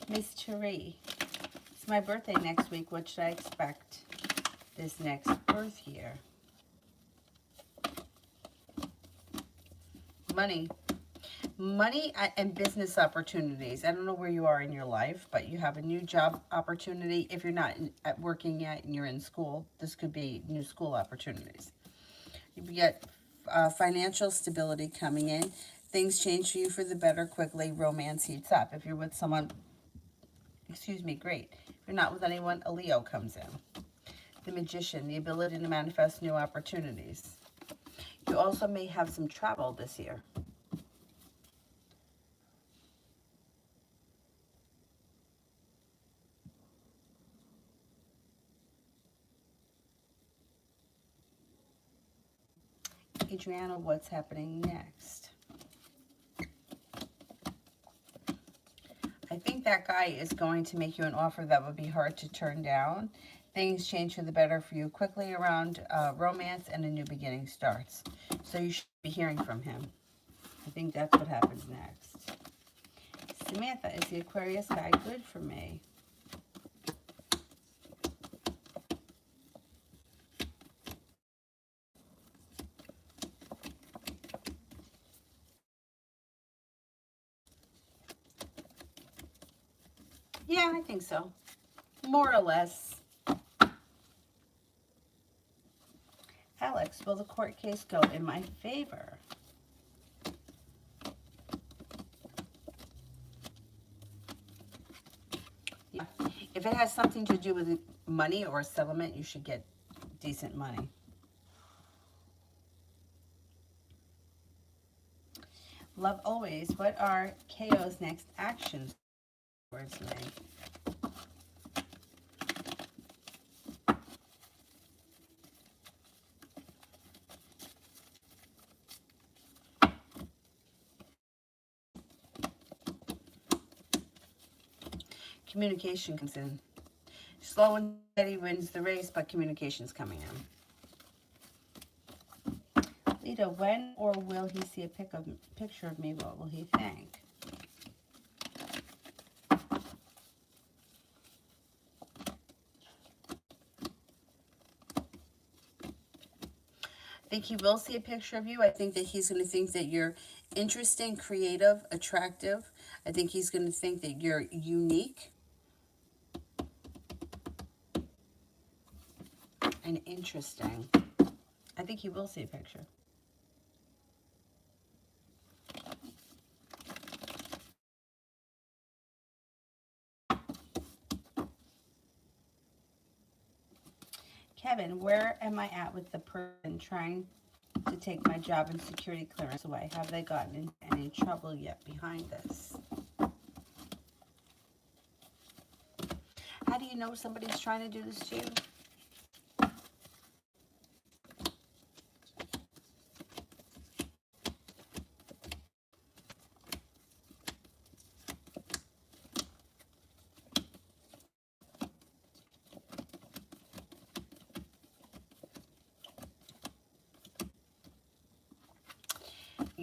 Miss Cherie, it's my birthday next week. What should I expect this next birth year? Money and business opportunities. I don't know where you are in your life, but you have a new job opportunity. If you're not working yet and you're in school, this could be new school opportunities. You get financial stability coming in. Things change for you for the better quickly. Romance heats up. If you're with someone, excuse me, great. If you're not with anyone, a Leo comes in. The Magician, the ability to manifest new opportunities. You also may have some travel this year. Adriana, what's happening next? I think that guy is going to make you an offer that would be hard to turn down. Things change for the better for you quickly around romance, and a new beginning starts. So you should be hearing from him. I think that's what happens next. Samantha, is the Aquarius guy good for me? Yeah, I think so. More or less. Alex, will the court case go in my favor? Yeah. If it has something to do with money or a settlement, you should get decent money. Love always. What are KO's next actions towards me? Communication comes in. Slow and steady wins the race, but communication's coming in. Lita, when or will he see a picture of me? What will he think? I think he will see a picture of you. I think that he's going to think that you're interesting, creative, attractive. I think he's going to think that you're unique and interesting. I think he will see a picture. Kevin, where am I at with the person trying to take my job and security clearance away? Have they gotten into any trouble yet behind this? How do you know somebody's trying to do this to you?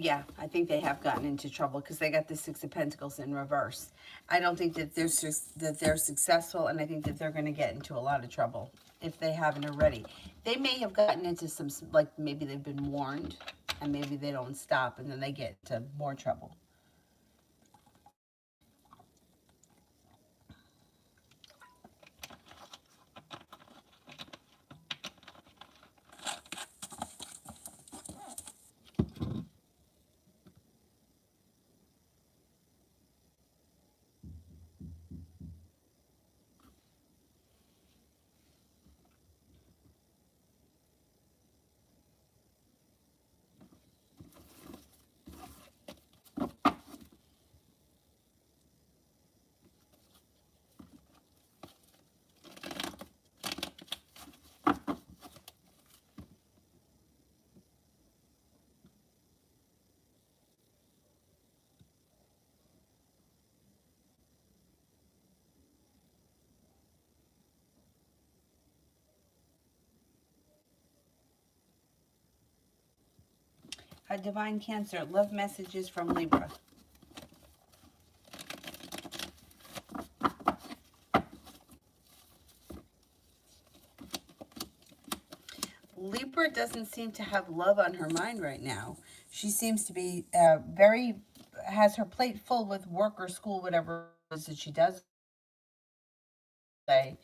Yeah, I think they have gotten into trouble because they got the Six of Pentacles in reverse. I don't think that they're successful, and I think that they're going to get into a lot of trouble if they haven't already. They may have gotten into some, like maybe they've been warned, and maybe they don't stop, and then they get into more trouble. A divine Cancer, love messages from Libra. Libra doesn't seem to have love on her mind right now. She seems to be has her plate full with work or school, whatever it is that she does. It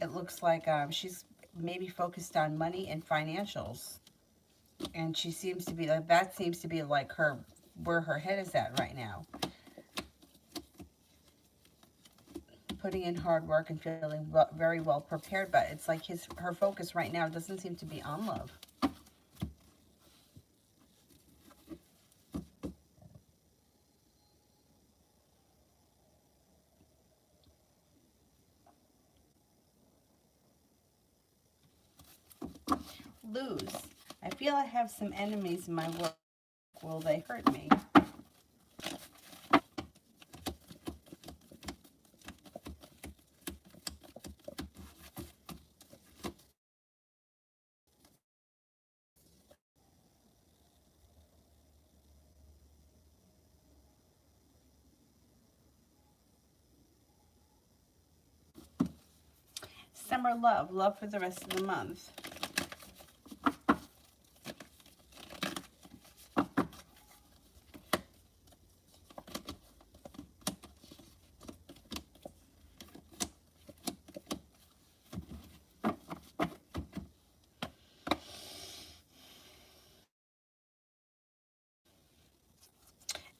looks like she's maybe focused on money and financials. And she seems to be like, that seems to be like where her head is at right now. Putting in hard work and feeling very well prepared, but it's like her focus right now doesn't seem to be on love. Lose. I feel I have some enemies in my work. Will they hurt me? Summer love. Love for the rest of the month.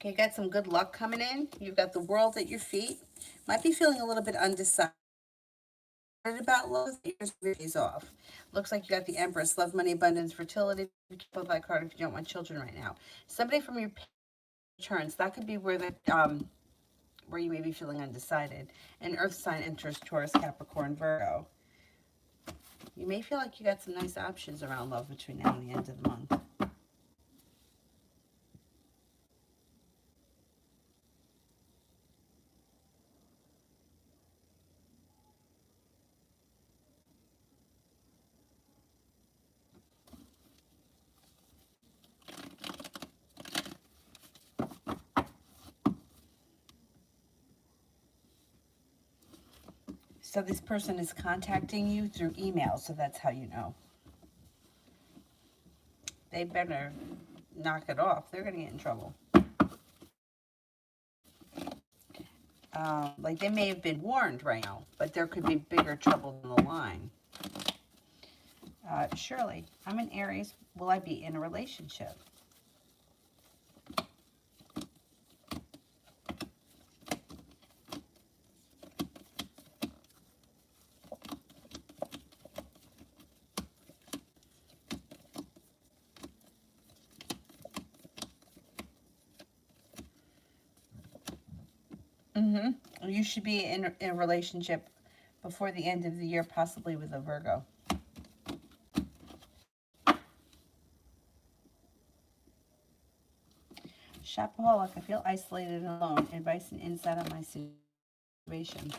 Okay, you got some good luck coming in. You've got the world at your feet. Might be feeling a little bit undecided about love. Here's your days off. Looks like you got the Empress. Love, money, abundance, fertility. Keep up that card if you don't want children right now. Somebody from your returns. That could be where where you may be feeling undecided. An earth sign enters Taurus, Capricorn, Virgo. You may feel like you got some nice options around love between now and the end of the month. So this person is contacting you through email, so that's how you know. They better knock it off. They're going to get in trouble. Like they may have been warned right now, but there could be bigger trouble down the line. Shirley, I'm an Aries. Will I be in a relationship? You should be in a relationship before the end of the year, possibly with a Virgo. Shopaholic, I feel isolated and alone. Advice and insight on my situation.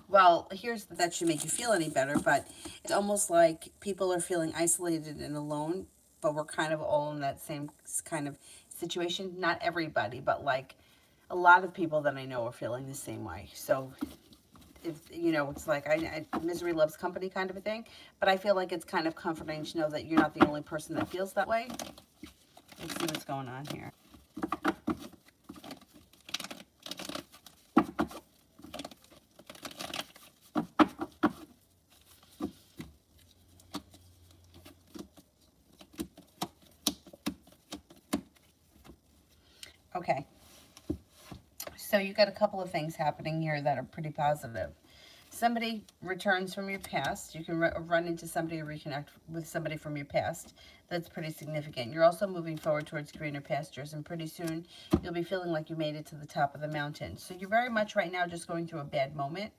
Well, that should make you feel any better, but it's almost like people are feeling isolated and alone, but we're kind of all in that same kind of situation. Not everybody, but like a lot of people that I know are feeling the same way. So if it's like misery loves company kind of a thing, but I feel like it's kind of comforting to know that you're not the only person that feels that way. Let's see what's going on here. Okay. So you got a couple of things happening here that are pretty positive. Somebody returns from your past. You can run into somebody or reconnect with somebody from your past. That's pretty significant. You're also moving forward towards greener pastures, and pretty soon you'll be feeling like you made it to the top of the mountain. So you're very much right now just going through a bad moment.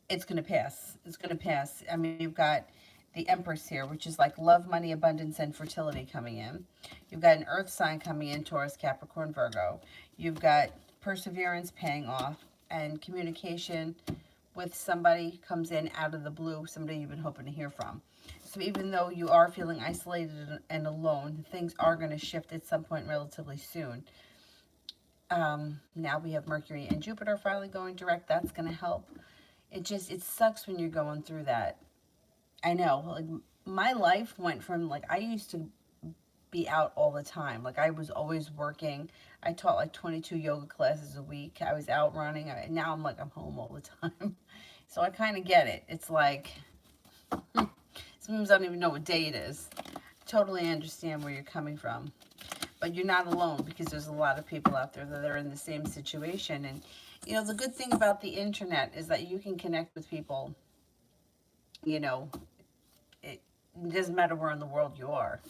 It's going to pass. It's going to pass. I mean, you've got the Empress here, which is like love, money, abundance, and fertility coming in. You've got an earth sign coming in, Taurus, Capricorn, Virgo. You've got perseverance paying off, and communication with somebody comes in out of the blue, somebody you've been hoping to hear from. So even though you are feeling isolated and alone, things are going to shift at some point relatively soon. Now we have Mercury and Jupiter finally going direct. That's going to help. It sucks when you're going through that. I know, like my life went from like, I used to be out all the time. Like I was always working. I taught like 22 yoga classes a week. I was out running. Now I'm like, I'm home all the time. So I kind of get it. It's like, sometimes I don't even know what day it is. Totally understand where you're coming from. But you're not alone, because there's a lot of people out there that are in the same situation. And, the good thing about the internet is that you can connect with people. It doesn't matter where in the world you are.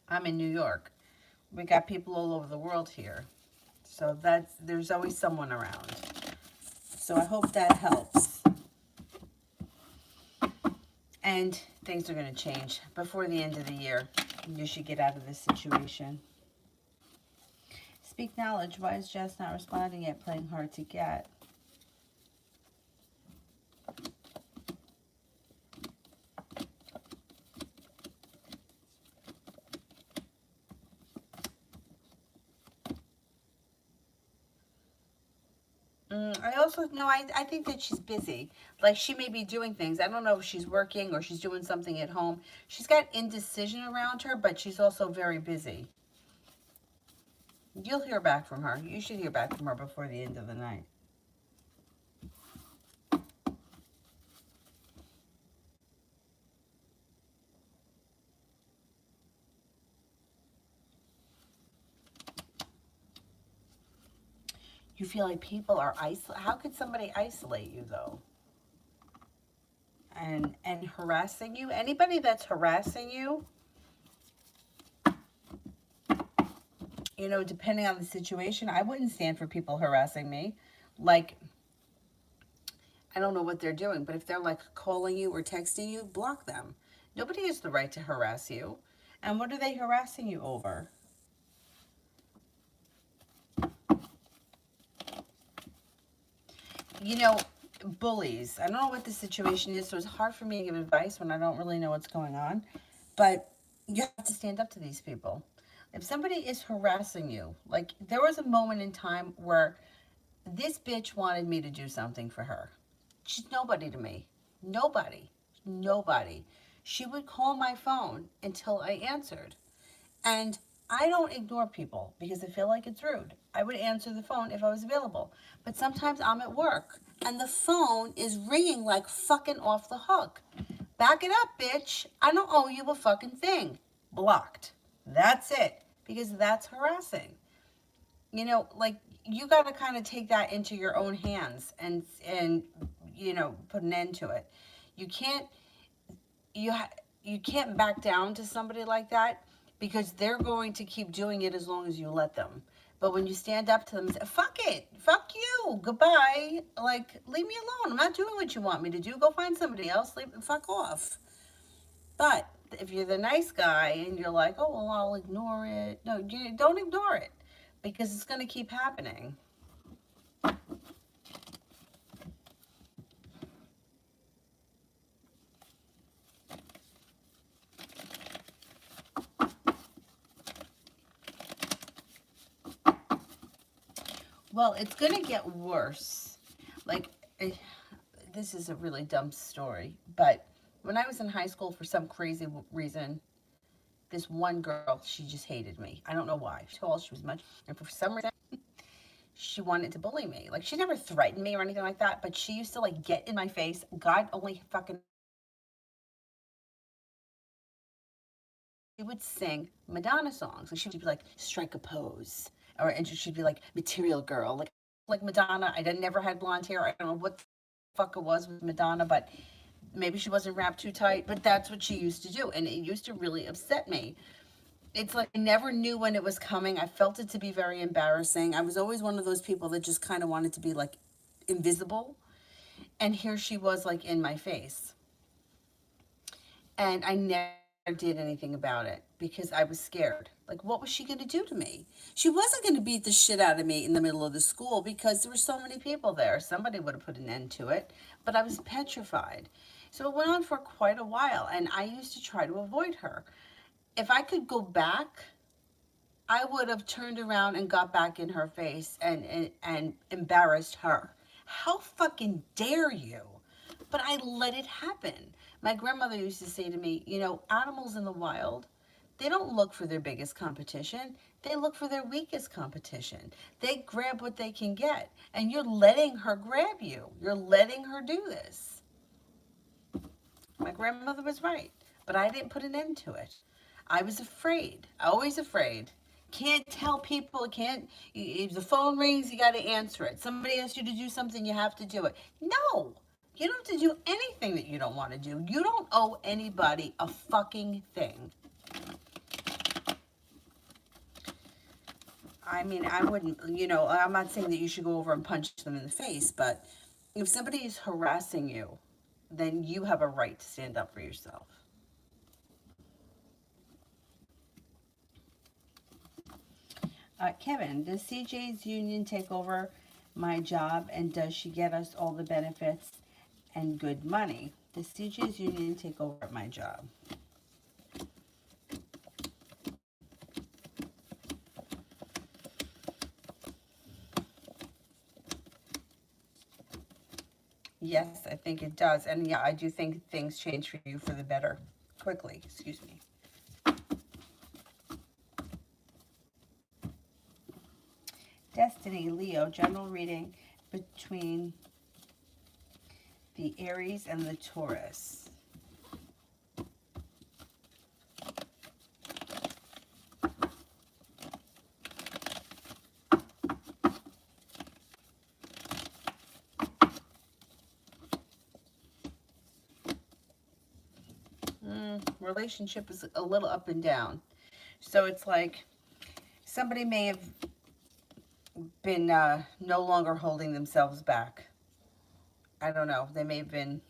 I'm in New York. We got people all over the world here. So there's always someone around. So I hope that helps. And things are going to change. Before the end of the year, you should get out of this situation. Speak knowledge. Why is Jess not responding yet? Playing hard to get. I think that she's busy. Like she may be doing things. I don't know if she's working or she's doing something at home. She's got indecision around her, but she's also very busy. You'll hear back from her. You should hear back from her before the end of the night. You feel like people are isolated. How could somebody isolate you, though? And harassing you? Anybody that's harassing you, depending on the situation, I wouldn't stand for people harassing me. Like, I don't know what they're doing, but if they're like calling you or texting you, block them. Nobody has the right to harass you. And what are they harassing you over? Bullies. I don't know what the situation is, so it's hard for me to give advice when I don't really know what's going on. But you have to stand up to these people. If somebody is harassing you, like there was a moment in time where this bitch wanted me to do something for her. She's nobody to me. Nobody. Nobody. She would call my phone until I answered. And I don't ignore people because I feel like it's rude. I would answer the phone if I was available. But sometimes I'm at work and the phone is ringing like fucking off the hook. Back it up, bitch. I don't owe you a fucking thing. Blocked. That's it. Because that's harassing. You know, like, you got to kind of take that into your own hands and you know, put an end to it. You can't you you can't back down to somebody like that because they're going to keep doing it as long as you let them. But when you stand up to them and say, fuck it, fuck you, goodbye, like, leave me alone. I'm not doing what you want me to do. Go find somebody else. Fuck off. But if you're the nice guy and you're like, oh, well, I'll ignore it. No, you don't ignore it because it's going to keep happening. Well, it's going to get worse. Like, this is a really dumb story, but when I was in high school, for some crazy reason, this one girl, she just hated me. I don't know why. She told she was much, and for some reason, she wanted to bully me. Like, she never threatened me or anything like that, but she used to, like, get in my face. God only fucking... She would sing Madonna songs. Like, she would be like, strike a pose. And she'd be like, material girl. Like Madonna. I never had blonde hair. I don't know what the fuck it was with Madonna, but maybe she wasn't wrapped too tight, but that's what she used to do. And it used to really upset me. It's like I never knew when it was coming. I felt it to be very embarrassing. I was always one of those people that just kind of wanted to be like invisible. And here she was, like, in my face. And I never did anything about it because I was scared. Like, what was she going to do to me? She wasn't going to beat the shit out of me in the middle of the school because there were so many people there. Somebody would have put an end to it, but I was petrified. So it went on for quite a while, and I used to try to avoid her. If I could go back, I would have turned around and got back in her face and embarrassed her. How fucking dare you? But I let it happen. My grandmother used to say to me, you know, animals in the wild, they don't look for their biggest competition. They look for their weakest competition. They grab what they can get. And you're letting her grab you. You're letting her do this. My grandmother was right. But I didn't put an end to it. I was afraid. Always afraid. Can't tell people, can't, if the phone rings, you got to answer it. Somebody asks you to do something, you have to do it. No. You don't have to do anything that you don't want to do. You don't owe anybody a fucking thing. I mean, I wouldn't, you know, I'm not saying that you should go over and punch them in the face, but if somebody is harassing you, then you have a right to stand up for yourself. Kevin, does CJ's union take over my job, and does she get us all the benefits and good money? Does CJ's union take over my job? Yes, I think it does. And yeah, I do think things change for you for the better quickly. Excuse me. Destiny, Leo, general reading between the Aries and the Taurus. Relationship is a little up and down. So it's like somebody may have been no longer holding themselves back. I don't know. They may have been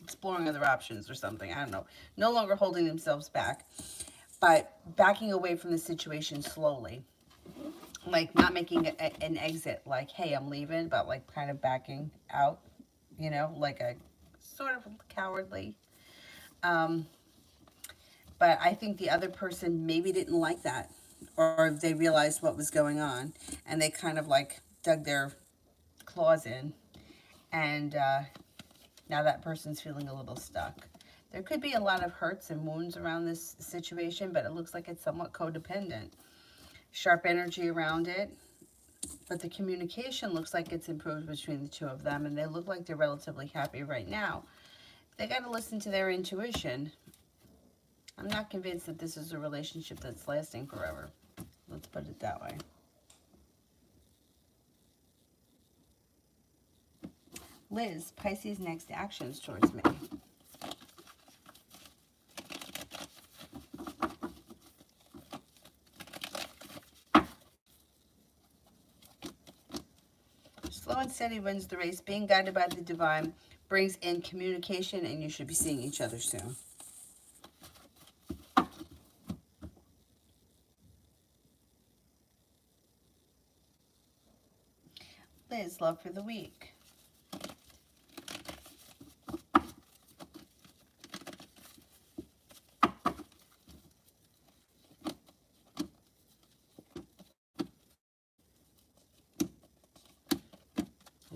exploring other options or something. I don't know. No longer holding themselves back, but backing away from the situation slowly. Like, not making an exit, like, hey, I'm leaving, but like kind of backing out, you know, like a sort of cowardly. But I think the other person maybe didn't like that, or they realized what was going on and they kind of like dug their claws in And now that person's feeling a little stuck. There could be a lot of hurts and wounds around this situation, but it looks like it's somewhat codependent. Sharp energy around it, but the communication looks like it's improved between the two of them, and they look like they're relatively happy right now. They got to listen to their intuition. I'm not convinced that this is a relationship that's lasting forever. Let's put it that way. Liz, Pisces next actions towards me. Slow and steady wins the race. Being guided by the divine brings in communication, and you should be seeing each other soon. Liz, love for the week.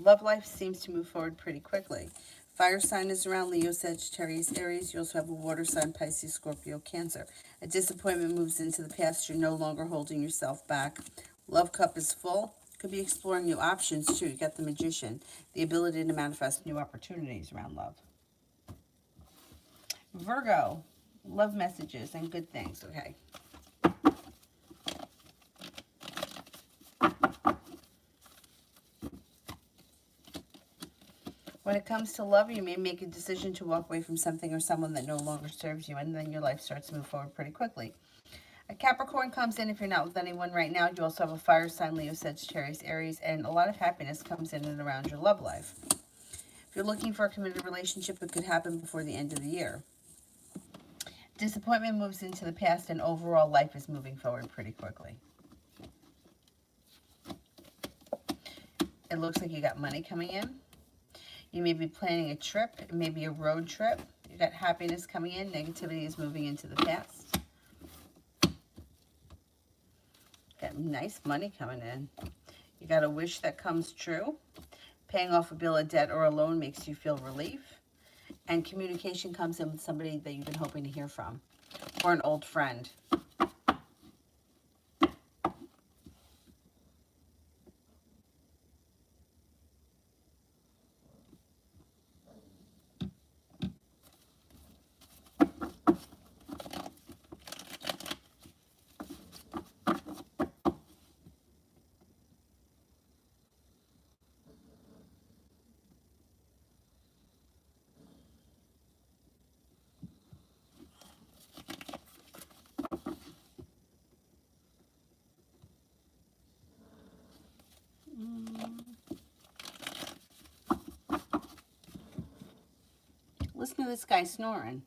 Love life seems to move forward pretty quickly. Fire sign is around: Leo, Sagittarius, Aries. You also have a water sign: Pisces, Scorpio, Cancer. A disappointment moves into the past. You're no longer holding yourself back. Love cup is full. Could be exploring new options too. You got the Magician, the ability to manifest new opportunities around love. Virgo, love messages and good things. Okay. When it comes to love, you may make a decision to walk away from something or someone that no longer serves you, and then your life starts to move forward pretty quickly. A Capricorn comes in if you're not with anyone right now. You also have a fire sign: Leo, Sagittarius, Aries, and a lot of happiness comes in and around your love life. If you're looking for a committed relationship, it could happen before the end of the year. Disappointment moves into the past, and overall life is moving forward pretty quickly. It looks like you got money coming in. You may be planning a trip. It may be a road trip. You got happiness coming in. Negativity is moving into the past. Got nice money coming in. You got a wish that comes true. Paying off a bill of debt or a loan makes you feel relief. And communication comes in with somebody that you've been hoping to hear from, or an old friend. Listen to this guy snoring.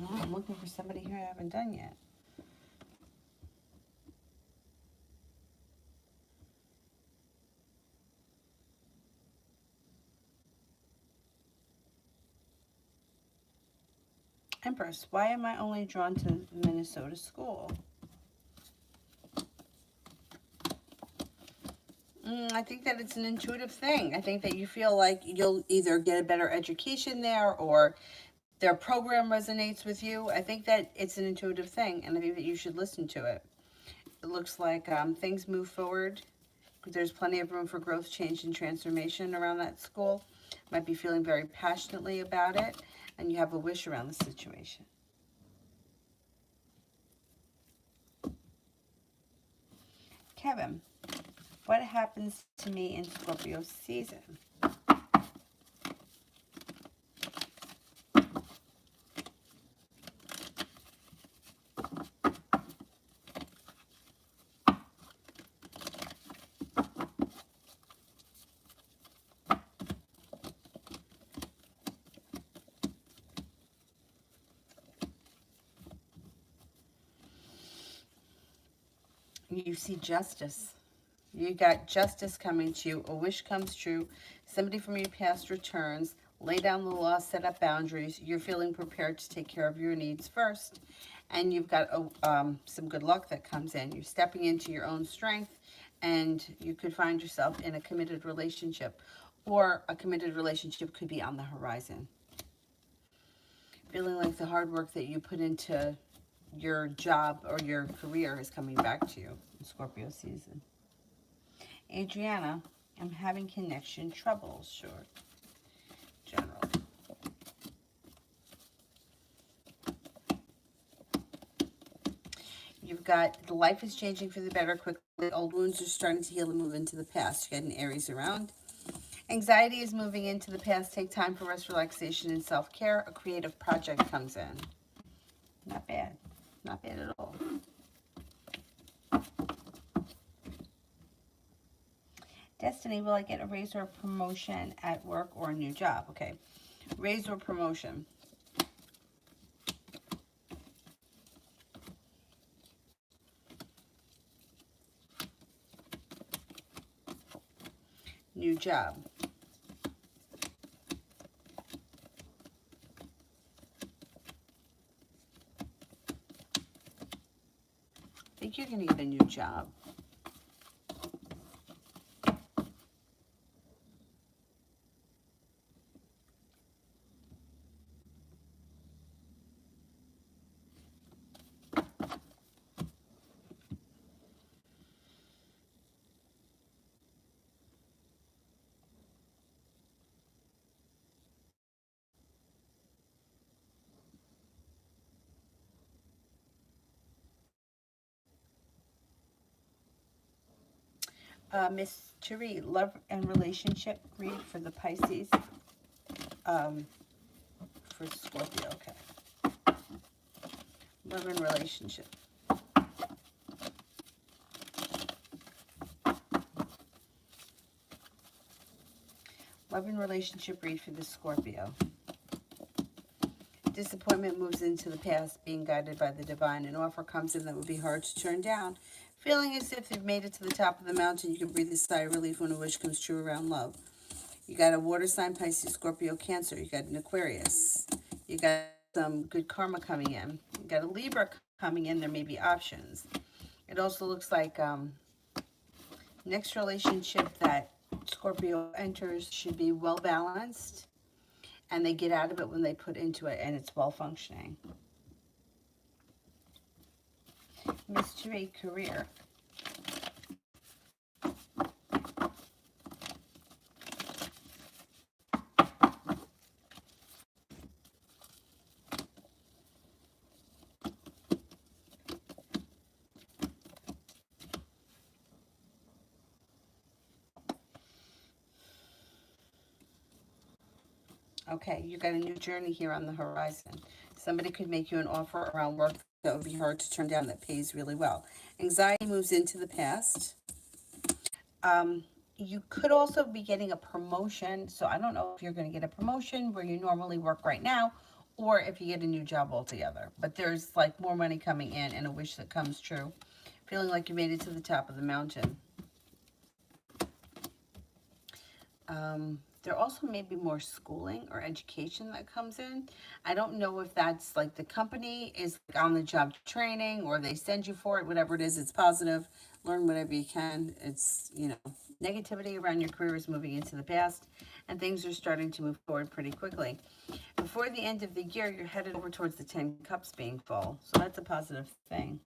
Oh, I'm looking for somebody here I haven't done yet. Empress, why am I only drawn to the Minnesota school? I think that it's an intuitive thing. I think that you feel like you'll either get a better education there, or their program resonates with you. I think that it's an intuitive thing, and I think that you should listen to it. It looks like things move forward. There's plenty of room for growth, change, and transformation around that school. Might be feeling very passionately about it, and you have a wish around the situation. Kevin, what happens to me in Scorpio season? You see justice. You got justice coming to you. A wish comes true. Somebody from your past returns. Lay down the law, set up boundaries. You're feeling prepared to take care of your needs first. And you've got some good luck that comes in. You're stepping into your own strength, and you could find yourself in a committed relationship. Or a committed relationship could be on the horizon. Feeling like the hard work that you put into your job or your career is coming back to you in Scorpio season. Adriana, I'm having connection troubles, sure. General. You've got life is changing for the better quickly. Old wounds are starting to heal and move into the past. You got an Aries around. Anxiety is moving into the past. Take time for rest, relaxation, and self-care. A creative project comes in. Not bad. Not bad at all. Destiny, will I get a raise or a promotion at work or a new job? Okay. Raise or promotion. New job. I think you're going to get a new job. Mystery, love and relationship read for the Pisces. For Scorpio, okay. Love and relationship. Love and relationship read for the Scorpio. Disappointment moves into the past, being guided by the divine. An offer comes in that would be hard to turn down. Feeling as if you've made it to the top of the mountain, you can breathe a sigh of relief when a wish comes true around love. You got a water sign, Pisces, Scorpio, Cancer. You got an Aquarius. You got some good karma coming in. You got a Libra coming in. There may be options. It also looks like next relationship that Scorpio enters should be well balanced, and they get out of it when they put into it, and it's well functioning. Mystery career. Okay, you got a new journey here on the horizon. Somebody could make you an offer around work that would be hard to turn down that pays really well. Anxiety moves into the past. You could also be getting a promotion. So I don't know if you're going to get a promotion where you normally work right now, or if you get a new job altogether. But there's like more money coming in and a wish that comes true. Feeling like you made it to the top of the mountain. There also may be more schooling or education that comes in. I don't know if that's like the company is like on the job training or they send you for it, whatever it is, it's positive. Learn whatever you can. It's, negativity around your career is moving into the past and things are starting to move forward pretty quickly. Before the end of the year, you're headed over towards the 10 cups being full. So that's a positive thing.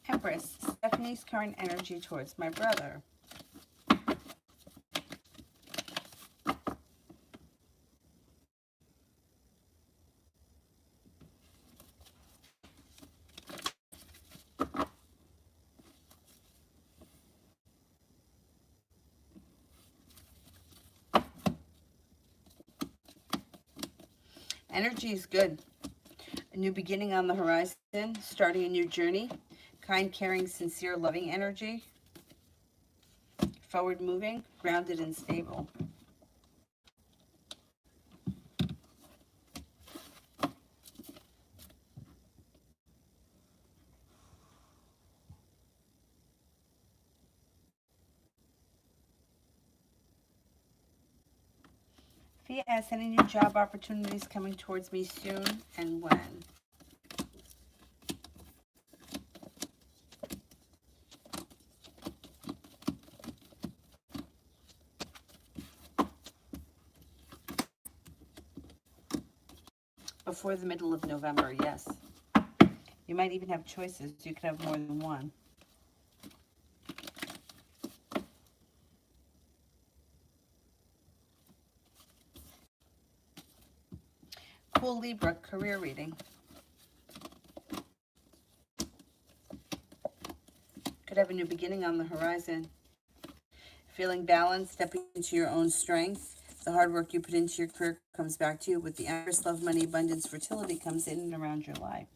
Empress, Stephanie's current energy towards my brother. Energy is good. A new beginning on the horizon, starting a new journey. Kind, caring, sincere, loving energy. Forward moving, grounded and stable. If he asks any new job opportunities coming towards me soon and when? Before the middle of November, yes. You might even have choices. You could have more than one. Cool Libra, career reading. Could have a new beginning on the horizon. Feeling balanced, stepping into your own strength. The hard work you put into your career comes back to you with the Empress. Love, money, abundance, fertility comes in and around your life.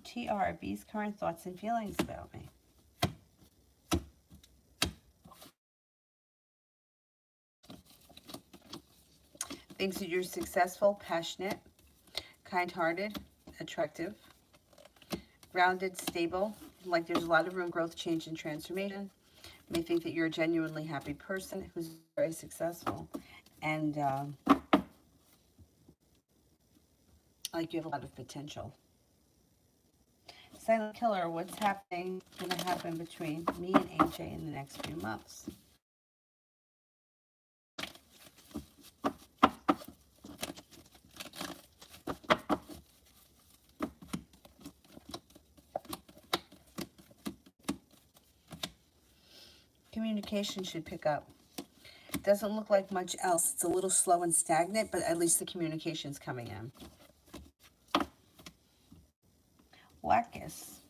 TRB's current thoughts and feelings about me. Thinks that you're successful, passionate, kind-hearted, attractive, grounded, stable, like there's a lot of room, growth, change, and transformation. May think that you're a genuinely happy person who's very successful, and like you have a lot of potential. Silent killer, what's happening, going to happen between me and AJ in the next few months? Communication should pick up. It doesn't look like much else. It's a little slow and stagnant, but at least the communication's coming in. Lacus.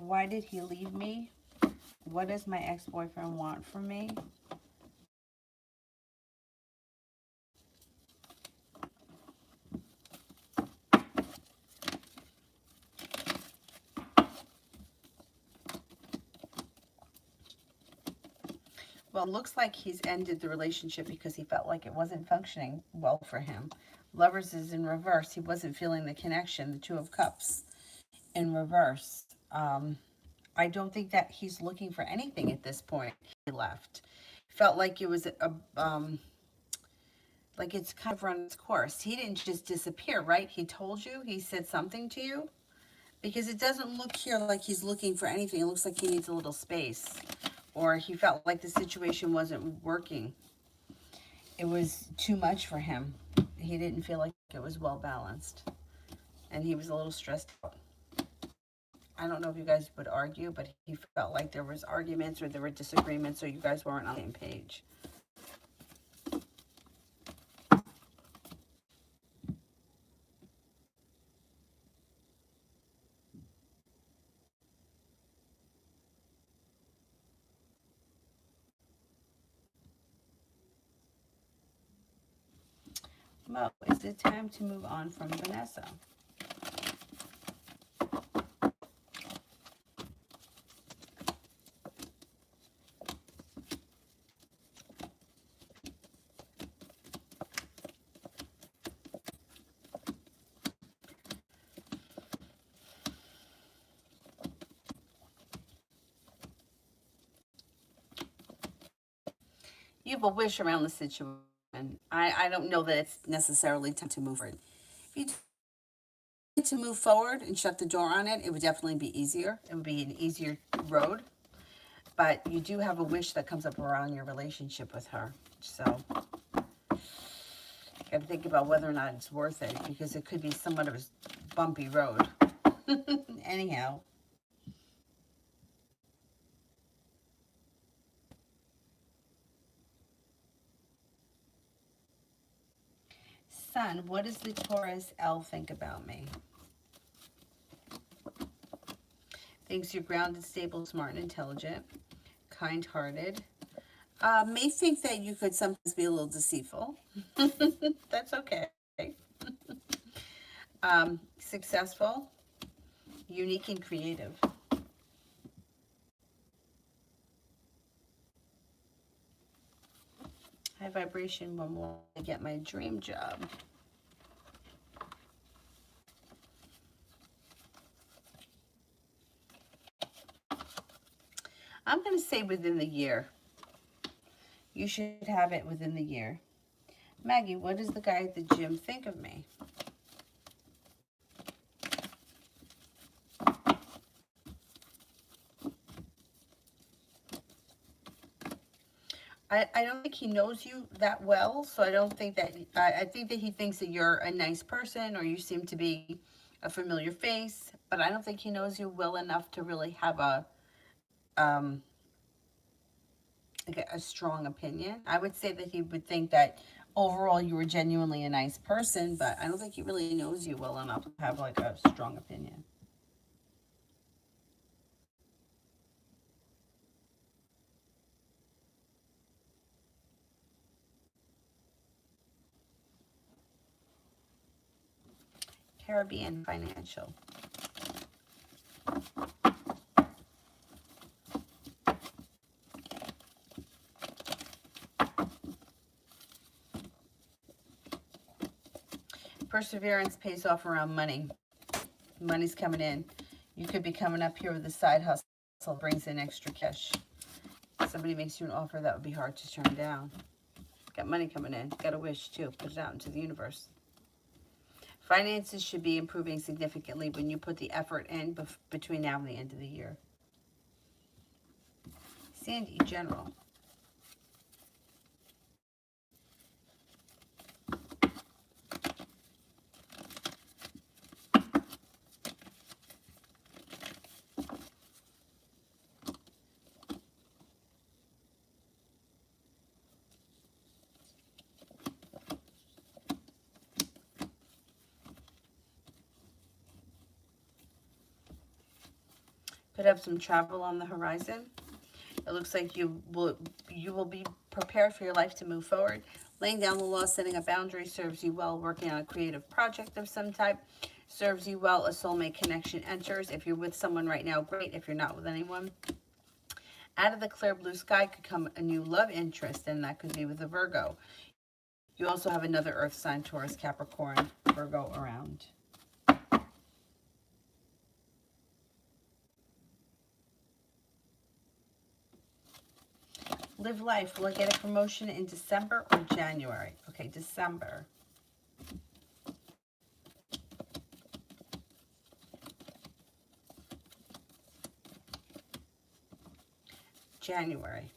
Why did he leave me? What does my ex-boyfriend want from me? Well, it looks like he's ended the relationship because he felt like it wasn't functioning well for him. Lovers is in reverse. He wasn't feeling the connection. The Two of Cups in reverse. I don't think that he's looking for anything at this point. He left. Felt like it was like it's kind of run its course. He didn't just disappear, right? He told you. He said something to you. Because it doesn't look here like he's looking for anything. It looks like he needs a little space. Or he felt like the situation wasn't working. It was too much for him. He didn't feel like it was well balanced. And he was a little stressed out. I don't know if you guys would argue, but he felt like there was arguments or there were disagreements or you guys weren't on the same page. Mo, is it time to move on from Vanessa? You have a wish around the situation. I don't know that it's necessarily time to move forward. If you need to move forward and shut the door on it, it would definitely be easier. It would be an easier road. But you do have a wish that comes up around your relationship with her. So you got to think about whether or not it's worth it, because it could be somewhat of a bumpy road. Anyhow. Sun, what does the Taurus L think about me? Thinks you're grounded, stable, smart, and intelligent. kind-hearted. May think that you could sometimes be a little deceitful. That's okay. Successful, unique, and creative. High vibration when I get my dream job. I'm going to say within the year. You should have it within the year. Maggie, what does the guy at the gym think of me? I don't think he knows you that well, so I don't think that, I think that he thinks that you're a nice person or you seem to be a familiar face, but I don't think he knows you well enough to really have like a strong opinion. I would say that he would think that overall you were genuinely a nice person, but I don't think he really knows you well enough to have like a strong opinion. Caribbean financial. Perseverance pays off around money. Money's coming in. You could be coming up here with a side hustle, brings in extra cash. Somebody makes you an offer that would be hard to turn down. Got money coming in. Got a wish too. Put it out into the universe. Finances should be improving significantly when you put the effort in between now and the end of the year. Sandy, general. Could have some travel on the horizon. It looks like you will be prepared for your life to move forward. Laying down the law, setting a boundary serves you well. Working on a creative project of some type serves you well. A soulmate connection enters. If you're with someone right now, great. If you're not with anyone, out of the clear blue sky could come a new love interest, and that could be with a Virgo. You also have another earth sign, Taurus, Capricorn, Virgo around. Live life. Will I get a promotion in December or January? Okay, December. January.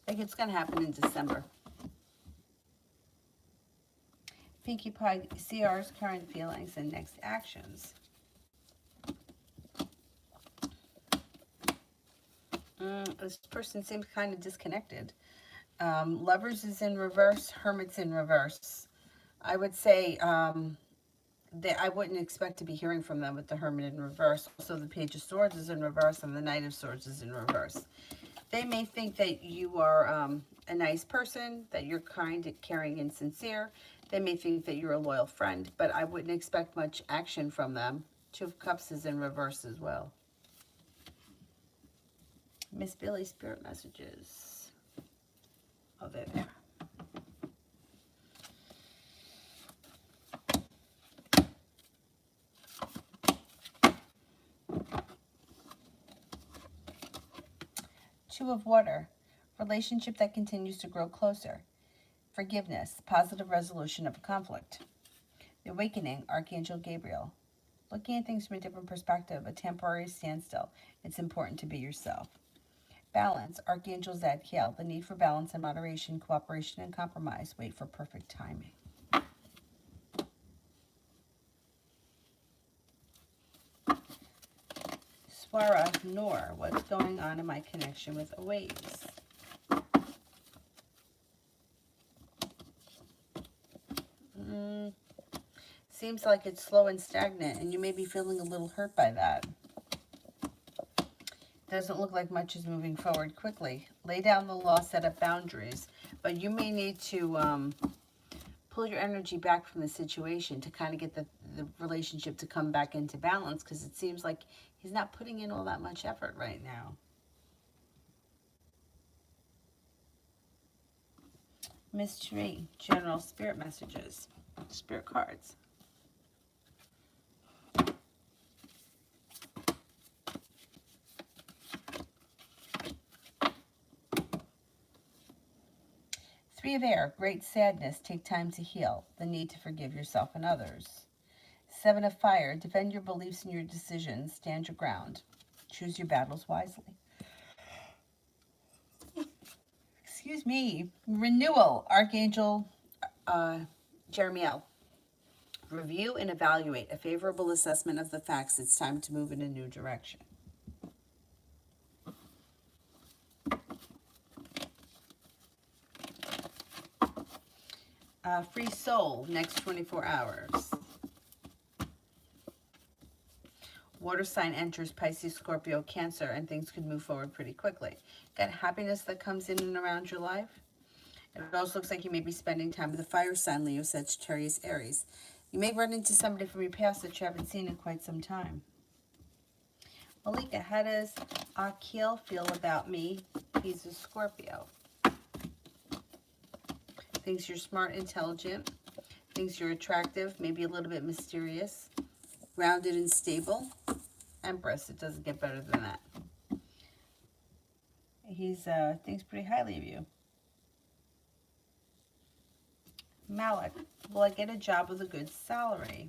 I think it's going to happen in December. Pinkie Pie, CR's current feelings and next actions. This person seems kind of disconnected. Lovers is in reverse. Hermit's in reverse. I would say that I wouldn't expect to be hearing from them with the Hermit in reverse. Also, the Page of Swords is in reverse and the Knight of Swords is in reverse. They may think that you are a nice person, that you're kind, caring, and sincere. They may think that you're a loyal friend, but I wouldn't expect much action from them. Two of Cups is in reverse as well. Miss Billy, spirit messages. Oh, they're there. Two of Water, relationship that continues to grow closer. Forgiveness, positive resolution of a conflict. The Awakening, Archangel Gabriel. Looking at things from a different perspective, a temporary standstill. It's important to be yourself. Balance, Archangel Zadkiel. The need for balance and moderation, cooperation and compromise. Wait for perfect timing. Swara Noor, what's going on in my connection with Aries? Seems like it's slow and stagnant, and you may be feeling a little hurt by that. Doesn't look like much is moving forward quickly. Lay down the law, set up boundaries, but you may need to pull your energy back from the situation to kind of get the relationship to come back into balance, because it seems like he's not putting in all that much effort right now. Mystery, general spirit messages, spirit cards. Three of Air, great sadness, take time to heal, the need to forgive yourself and others. Seven of Fire, defend your beliefs and your decisions, stand your ground, choose your battles wisely. Excuse me. Renewal, Archangel Jeremiel. Review and evaluate, a favorable assessment of the facts. It's time to move in a new direction. Free soul, next 24 hours. Water sign enters Pisces, Scorpio, Cancer, and things could move forward pretty quickly. Got happiness that comes in and around your life. It also looks like you may be spending time with a fire sign, Leo, Sagittarius, Aries. You may run into somebody from your past that you haven't seen in quite some time. Malika, how does Akil feel about me? He's a Scorpio. Thinks you're smart, intelligent. Thinks you're attractive, maybe a little bit mysterious. Grounded and stable. Empress, it doesn't get better than that. He's thinks pretty highly of you. Malik, will I get a job with a good salary?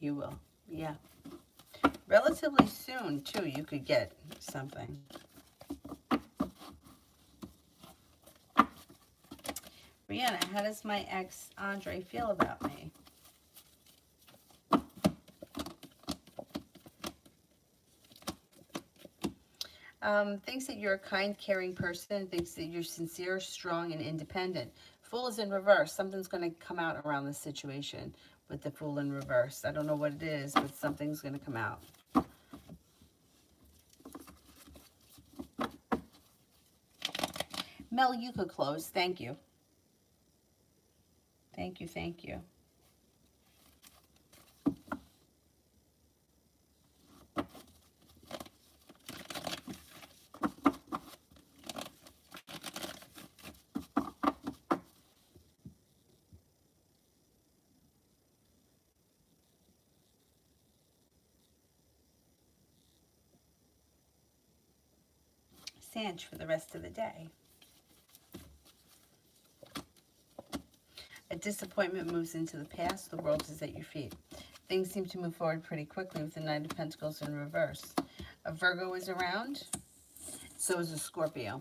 You will, yeah. Relatively soon, too, you could get something. Brianna, how does my ex, Andre, feel about me? Thinks that you're a kind, caring person. Thinks that you're sincere, strong, and independent. Fool is in reverse. Something's going to come out around this situation with the Fool in reverse. I don't know what it is, but something's going to come out. Mel, you could close. Thank you. Thank you, thank you. Sanch for the rest of the day. A disappointment moves into the past. The world is at your feet. Things seem to move forward pretty quickly with the Knight of Pentacles in reverse. A Virgo is around. So is a Scorpio.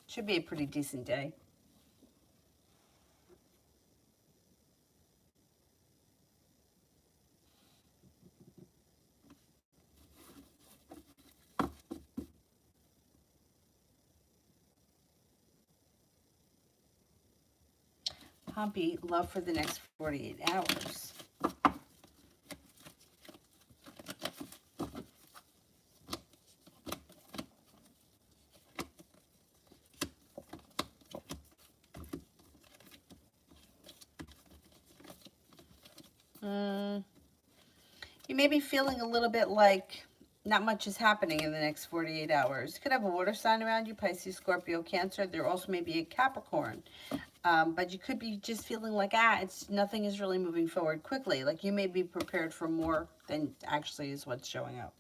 Should be a pretty decent day. Pompey, love for the next 48 hours. You may be feeling a little bit like not much is happening in the next 48 hours. You could have a water sign around you, Pisces, Scorpio, Cancer. There also may be a Capricorn. But you could be just feeling like, nothing is really moving forward quickly. Like you may be prepared for more than actually is what's showing up.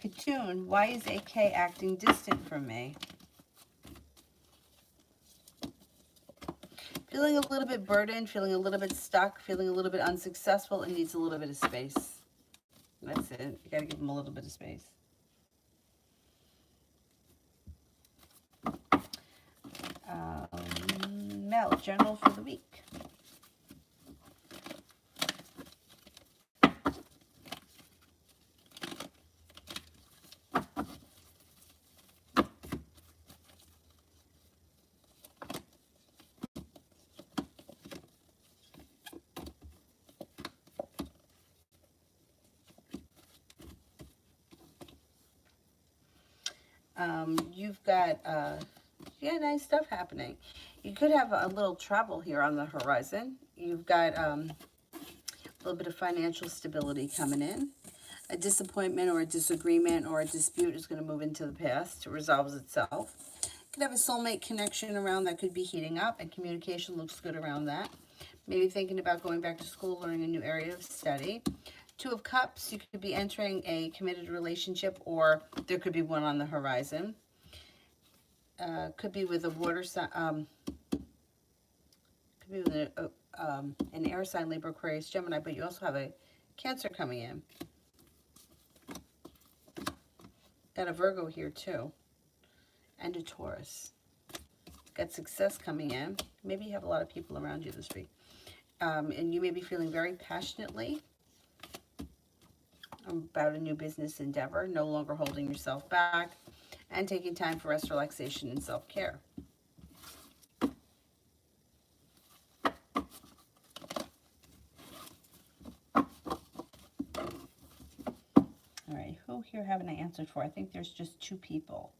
Katoon, why is AK acting distant from me? Feeling a little bit burdened, feeling a little bit stuck, feeling a little bit unsuccessful, and needs a little bit of space. That's it. You gotta give him a little bit of space. Mel, general for the week. You've got, yeah, nice stuff happening. You could have a little trouble here on the horizon. You've got a little bit of financial stability coming in. A disappointment or a disagreement or a dispute is going to move into the past. It resolves itself. You could have a soulmate connection around that could be heating up, and communication looks good around that. Maybe thinking about going back to school, learning a new area of study. Two of Cups, you could be entering a committed relationship, or there could be one on the horizon. Could be with a water sign, could be with an air sign, Libra, Aquarius, Gemini, but you also have a Cancer coming in. Got a Virgo here too, and a Taurus. Got success coming in. Maybe you have a lot of people around you this week. And you may be feeling very passionately about a new business endeavor, no longer holding yourself back, and taking time for rest, relaxation, and self-care. All right, who here haven't I answered for? I think there's just two people.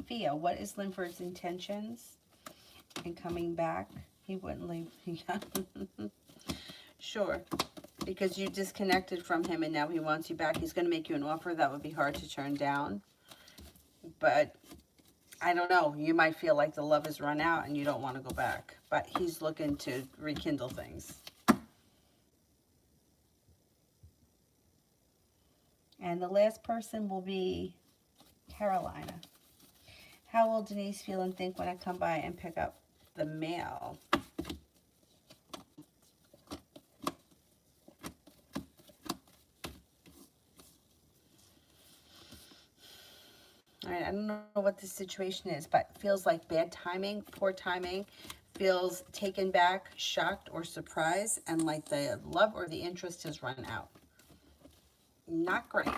Thea, what is Linford's intentions in coming back? He wouldn't leave. Sure. Because you disconnected from him and now he wants you back. He's going to make you an offer that would be hard to turn down. But I don't know. You might feel like the love has run out and you don't want to go back. But he's looking to rekindle things. And the last person will be Carolina. How will Denise feel and think when I come by and pick up the mail? All right, I don't know what the situation is, but it feels like bad timing, poor timing, feels taken back, shocked, or surprised, and like the love or the interest has run out. Not great.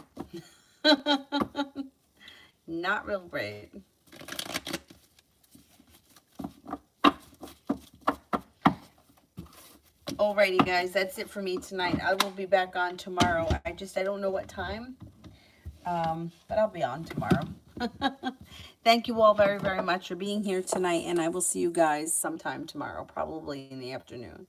Not real great. Alrighty, guys, that's it for me tonight. I will be back on tomorrow. I don't know what time, but I'll be on tomorrow. Thank you all very, very much for being here tonight, and I will see you guys sometime tomorrow, probably in the afternoon.